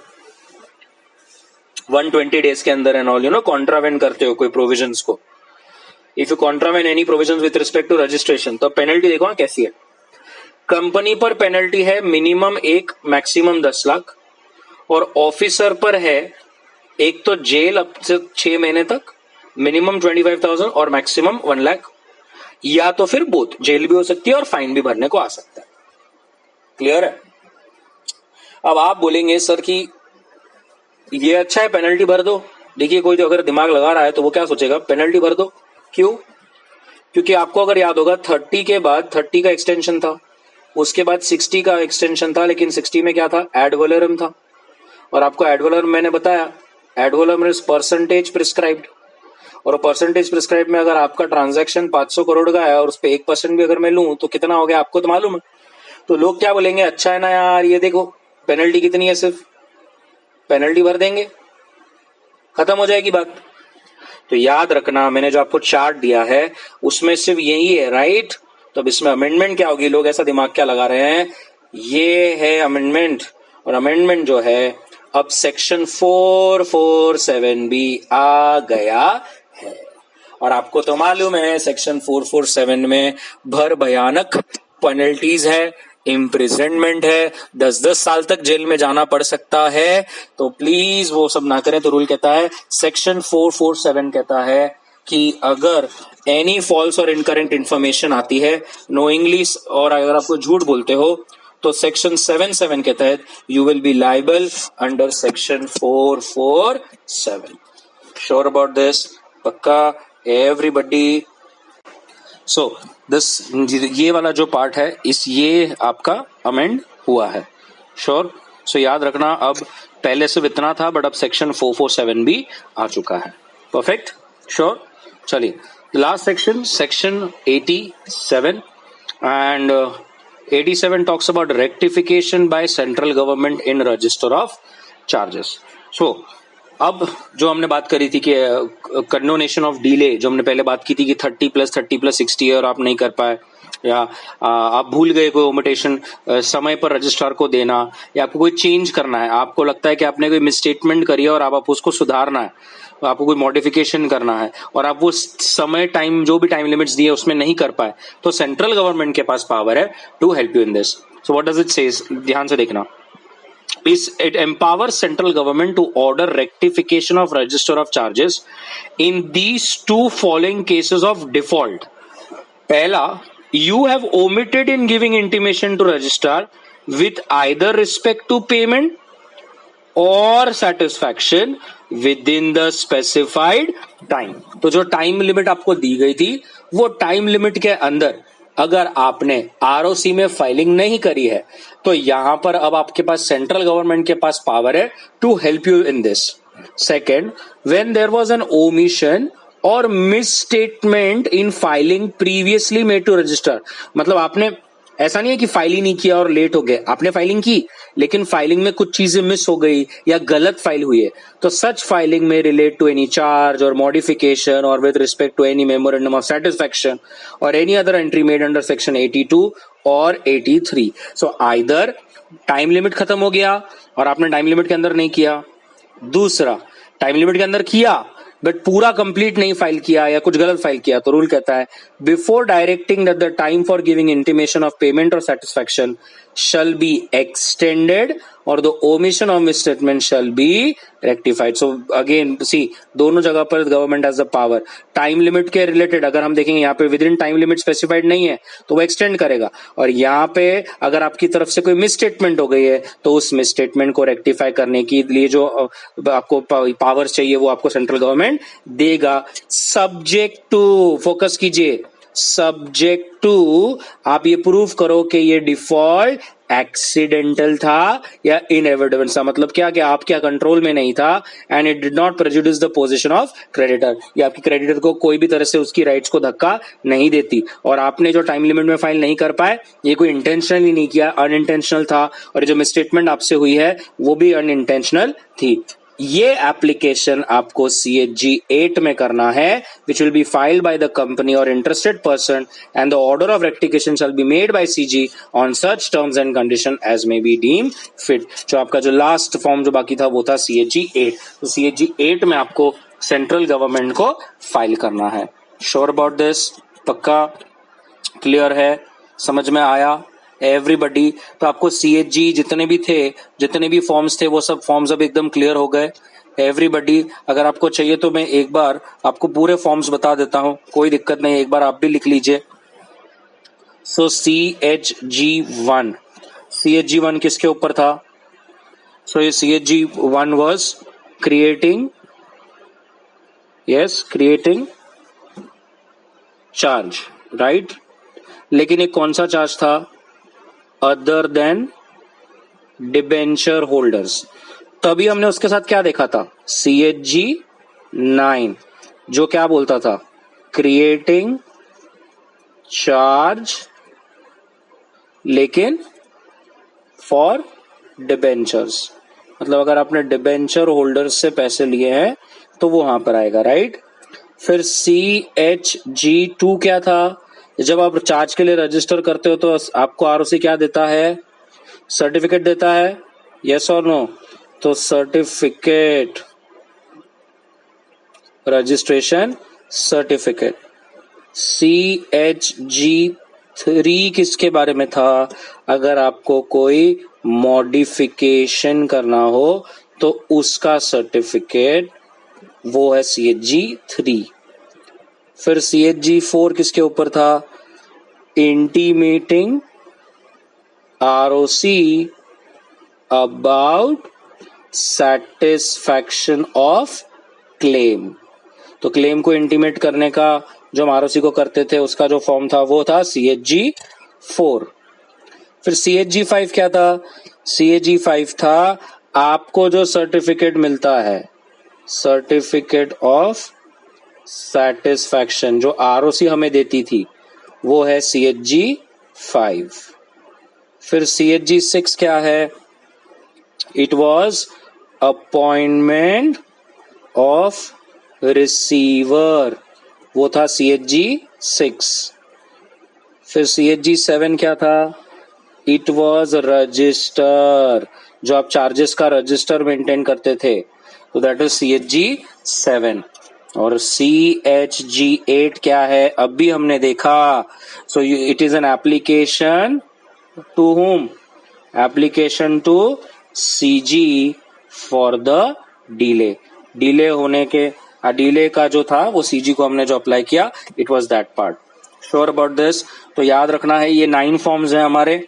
120 डेज के अंदर and all, you know, contravene करते हो कोई प्रोविजंस को, if you contravene any provisions with respect to registration, तो पेनल्टी देखो कैसी है। कंपनी पर पेनल्टी है मिनिमम 1, मैक्सिमम 10 लाख, और ऑफिसर पर है एक तो जेल अब से 6 महीने तक, मिनिमम 25,000 और मैक्सिमम 1 लाख, या तो फिर बोथ, जेल भी हो सकती है और फाइन भी भरने को आ सकता है। क्लियर है? अब आप बोलेंगे सर कि ये अच्छा है, पेनल्टी भर दो। देखिए कोई तो अगर दिमाग लगा रहा है तो वो क्या सोचेगा, पेनल्टी भर दो। क्यों? क्योंकि आपको अगर याद होगा 30 के बाद 30 का एक्सटेंशन था, उसके बाद 60 का एक्सटेंशन था, लेकिन 60 में क्या था, एड वैलोरम था। और आपको एड वैलोरम मैंने बताया, ad valorem is percentage prescribed, और परसेंटेज प्रिस्क्राइब में अगर आपका ट्रांजैक्शन 500 करोड़ का है और उस पर 1% भी अगर मैं लूं तो कितना हो गया आपको तो मालूम है। तो लोग क्या बोलेंगे, अच्छा है ना यार, ये देखो पेनल्टी कितनी है, सिर्फ पेनल्टी भर देंगे, खत्म हो जाएगी बात। तो याद रखना, मैंने जो आपको चार्ट दिया है उसमें सिर्फ यही है, राइट। तो अब इसमें अमेंडमेंट क्या होगी, लोग ऐसा दिमाग क्या लगा रहे हैं, ये है अमेंडमेंट। और अमेंडमेंट जो है, अब सेक्शन 447 भी आ गया है। और आपको तो मालूम है सेक्शन 447 में भर भयानक पेनल्टीज है, इम्प्रिजनमेंट है, 10-10 साल तक जेल में जाना पड़ सकता है। तो प्लीज वो सब ना करें। तो रूल कहता है, सेक्शन 447 कहता है कि अगर एनी फॉल्स और इनकरेक्ट इंफॉर्मेशन आती है नोइंगली, और अगर आप कोई झूठ बोलते हो, तो सेक्शन 77 के तहत you will be liable under section 447। Sure about this? पक्का एवरीबडी? सो दिस, ये वाला जो पार्ट है ये आपका अमेंड हुआ है। श्योर? सो याद रखना, अब पहले सिर्फ इतना था, बट अब सेक्शन 447 भी आ चुका है। परफेक्ट? श्योर? चलिए last section, section 87, and 87 talks about rectification by central government in register of charges. So अब जो हमने बात करी थी कि कंडोनेशन ऑफ डिले, जो हमने पहले बात की थी कि 30+30+60 और आप नहीं कर पाए, या आप भूल गए कोई ओमिटेशन समय पर रजिस्ट्रार को देना, या आपको कोई चेंज करना है, आपको लगता है कि आपने कोई मिसस्टेटमेंट करी है और आप उसको सुधारना है, आपको कोई मॉडिफिकेशन करना है और आप वो समय टाइम जो भी टाइम लिमिट्स दिए उसमें नहीं कर पाए, तो सेंट्रल गवर्नमेंट के पास पावर है to help you in this. So what does it says, ध्यान से देखना। It empowers central government to order rectification of register of charges in these two following cases of default. पहला, you have omitted in giving intimation to registrar with either respect to payment और satisfaction within the specified time. तो जो टाइम लिमिट आपको दी गई थी, वो टाइम लिमिट के अंदर अगर आपने आरओसी में फाइलिंग नहीं करी है, तो यहां पर अब आपके पास सेंट्रल गवर्नमेंट के पास पावर है to help you in this. Second, when there was an omission और misstatement in filing previously made to register, मतलब आपने ऐसा नहीं है कि फाइल ही नहीं किया और लेट हो गए, आपने फाइलिंग की लेकिन फाइलिंग में कुछ चीजें मिस हो गई या गलत फाइल हुई है, तो सच फाइलिंग में रिलेट टू एनी चार्ज और मॉडिफिकेशन और with respect to any memorandum of satisfaction और any other entry made under section 82 और 83। सो आइदर टाइम लिमिट खत्म हो गया और आपने टाइम लिमिट के अंदर नहीं किया, दूसरा टाइम लिमिट के अंदर किया बट पूरा कंप्लीट नहीं फाइल किया या कुछ गलत फाइल किया, तो रूल कहता है, before directing that the time for giving intimation of payment और satisfaction shall be extended or the omission of misstatement shall be rectified. So again see, दोनों जगह पर government has the power. Time limit के रिलेटेड अगर हम देखेंगे यहाँ पे with in time limit specified नहीं है तो वो एक्सटेंड करेगा, और यहाँ पे अगर आपकी तरफ से कोई मिसस्टेटमेंट हो गई है तो उस मिसस्टेटमेंट को रेक्टिफाई करने के लिए जो आपको पावर चाहिए वो आपको सेंट्रल गवर्नमेंट देगा, सब्जेक्ट टू, फोकस कीजिए, सब्जेक्ट टू आप ये प्रूफ करो कि ये डिफॉल्ट एक्सीडेंटल था या इनएविटेबल था, मतलब क्या कि आपके कंट्रोल में नहीं था, and it did not prejudice the position of creditor, ये आपकी क्रेडिटर को कोई भी तरह से उसकी राइट्स को धक्का नहीं देती, और आपने जो टाइम लिमिट में फाइल नहीं कर पाए ये कोई इंटेंशनली नहीं किया, अनइंटेंशनल था, और जो मिसस्टेटमेंट आपसे हुई है वो भी अनइंटेंशनल थी। ये एप्लीकेशन आपको CHG 8 में करना है, which will be filed by the company or interested person, and the order of rectification shall be made by CG on such terms and condition as may be deemed fit. जो आपका जो लास्ट फॉर्म जो बाकी था वो था CHG 8, तो CHG 8 में आपको सेंट्रल गवर्नमेंट को फाइल करना है। Sure about this? पक्का क्लियर है? समझ में आया एवरीबडी? तो आपको CHG जितने भी थे, जितने भी फॉर्म्स थे, वो सब फॉर्म्स अब एकदम क्लियर हो गए एवरीबडी। अगर आपको चाहिए तो मैं एक बार आपको पूरे फॉर्म्स बता देता हूं, कोई दिक्कत नहीं, एक बार आप भी लिख लीजिए। सो CHG 1 किसके ऊपर था? सो ये CHG 1 was creating charge, right. लेकिन एक कौन सा चार्ज था? Other than debenture holders. तभी हमने उसके साथ क्या देखा था? CHG9, जो क्या बोलता था? क्रिएटिंग चार्ज लेकिन फॉर डिबेंचर्स, मतलब अगर आपने डिबेंचर होल्डर्स से पैसे लिए हैं तो वो वहां पर आएगा, राइट। फिर CHG2 क्या था? जब आप चार्ज के लिए रजिस्टर करते हो तो आपको ROC क्या देता है? सर्टिफिकेट देता है, यस और नो? तो सर्टिफिकेट, रजिस्ट्रेशन सर्टिफिकेट। CHG3 किसके बारे में था? अगर आपको कोई मॉडिफिकेशन करना हो तो उसका सर्टिफिकेट, वो है CHG3। फिर CHG4 किसके ऊपर था? Intimating ROC about satisfaction of claim. तो क्लेम को इंटीमेट करने का जो हम ROC को करते थे उसका जो फॉर्म था वो था CHG4। फिर CHG5 क्या था? CHG5 था आपको जो सर्टिफिकेट मिलता है, सर्टिफिकेट ऑफ सेटिस्फैक्शन, जो ROC हमें देती थी, वो है CHG5। फिर CHG6 क्या है? It was appointment of receiver, वो था CHG6। फिर CHG7 क्या था? इट वॉज रजिस्टर, जो आप चार्जेस का रजिस्टर मेंटेन करते थे, तो दैट इज CHG7। और CHG8 क्या है? अब भी हमने देखा। So it is an application to whom? Application to CG for the delay. Delay होने के डिले का जो था वो CG को हमने जो अप्लाई किया, it was that part. Sure about this? तो याद रखना है, ये 9 फॉर्म्स हैं हमारे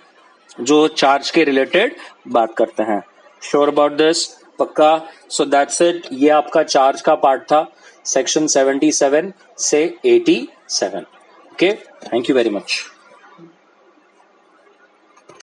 जो चार्ज के रिलेटेड बात करते हैं। Sure about this? पक्का? So that's it. ये आपका चार्ज का पार्ट था, सेक्शन 77 से 87। Okay, thank you very much.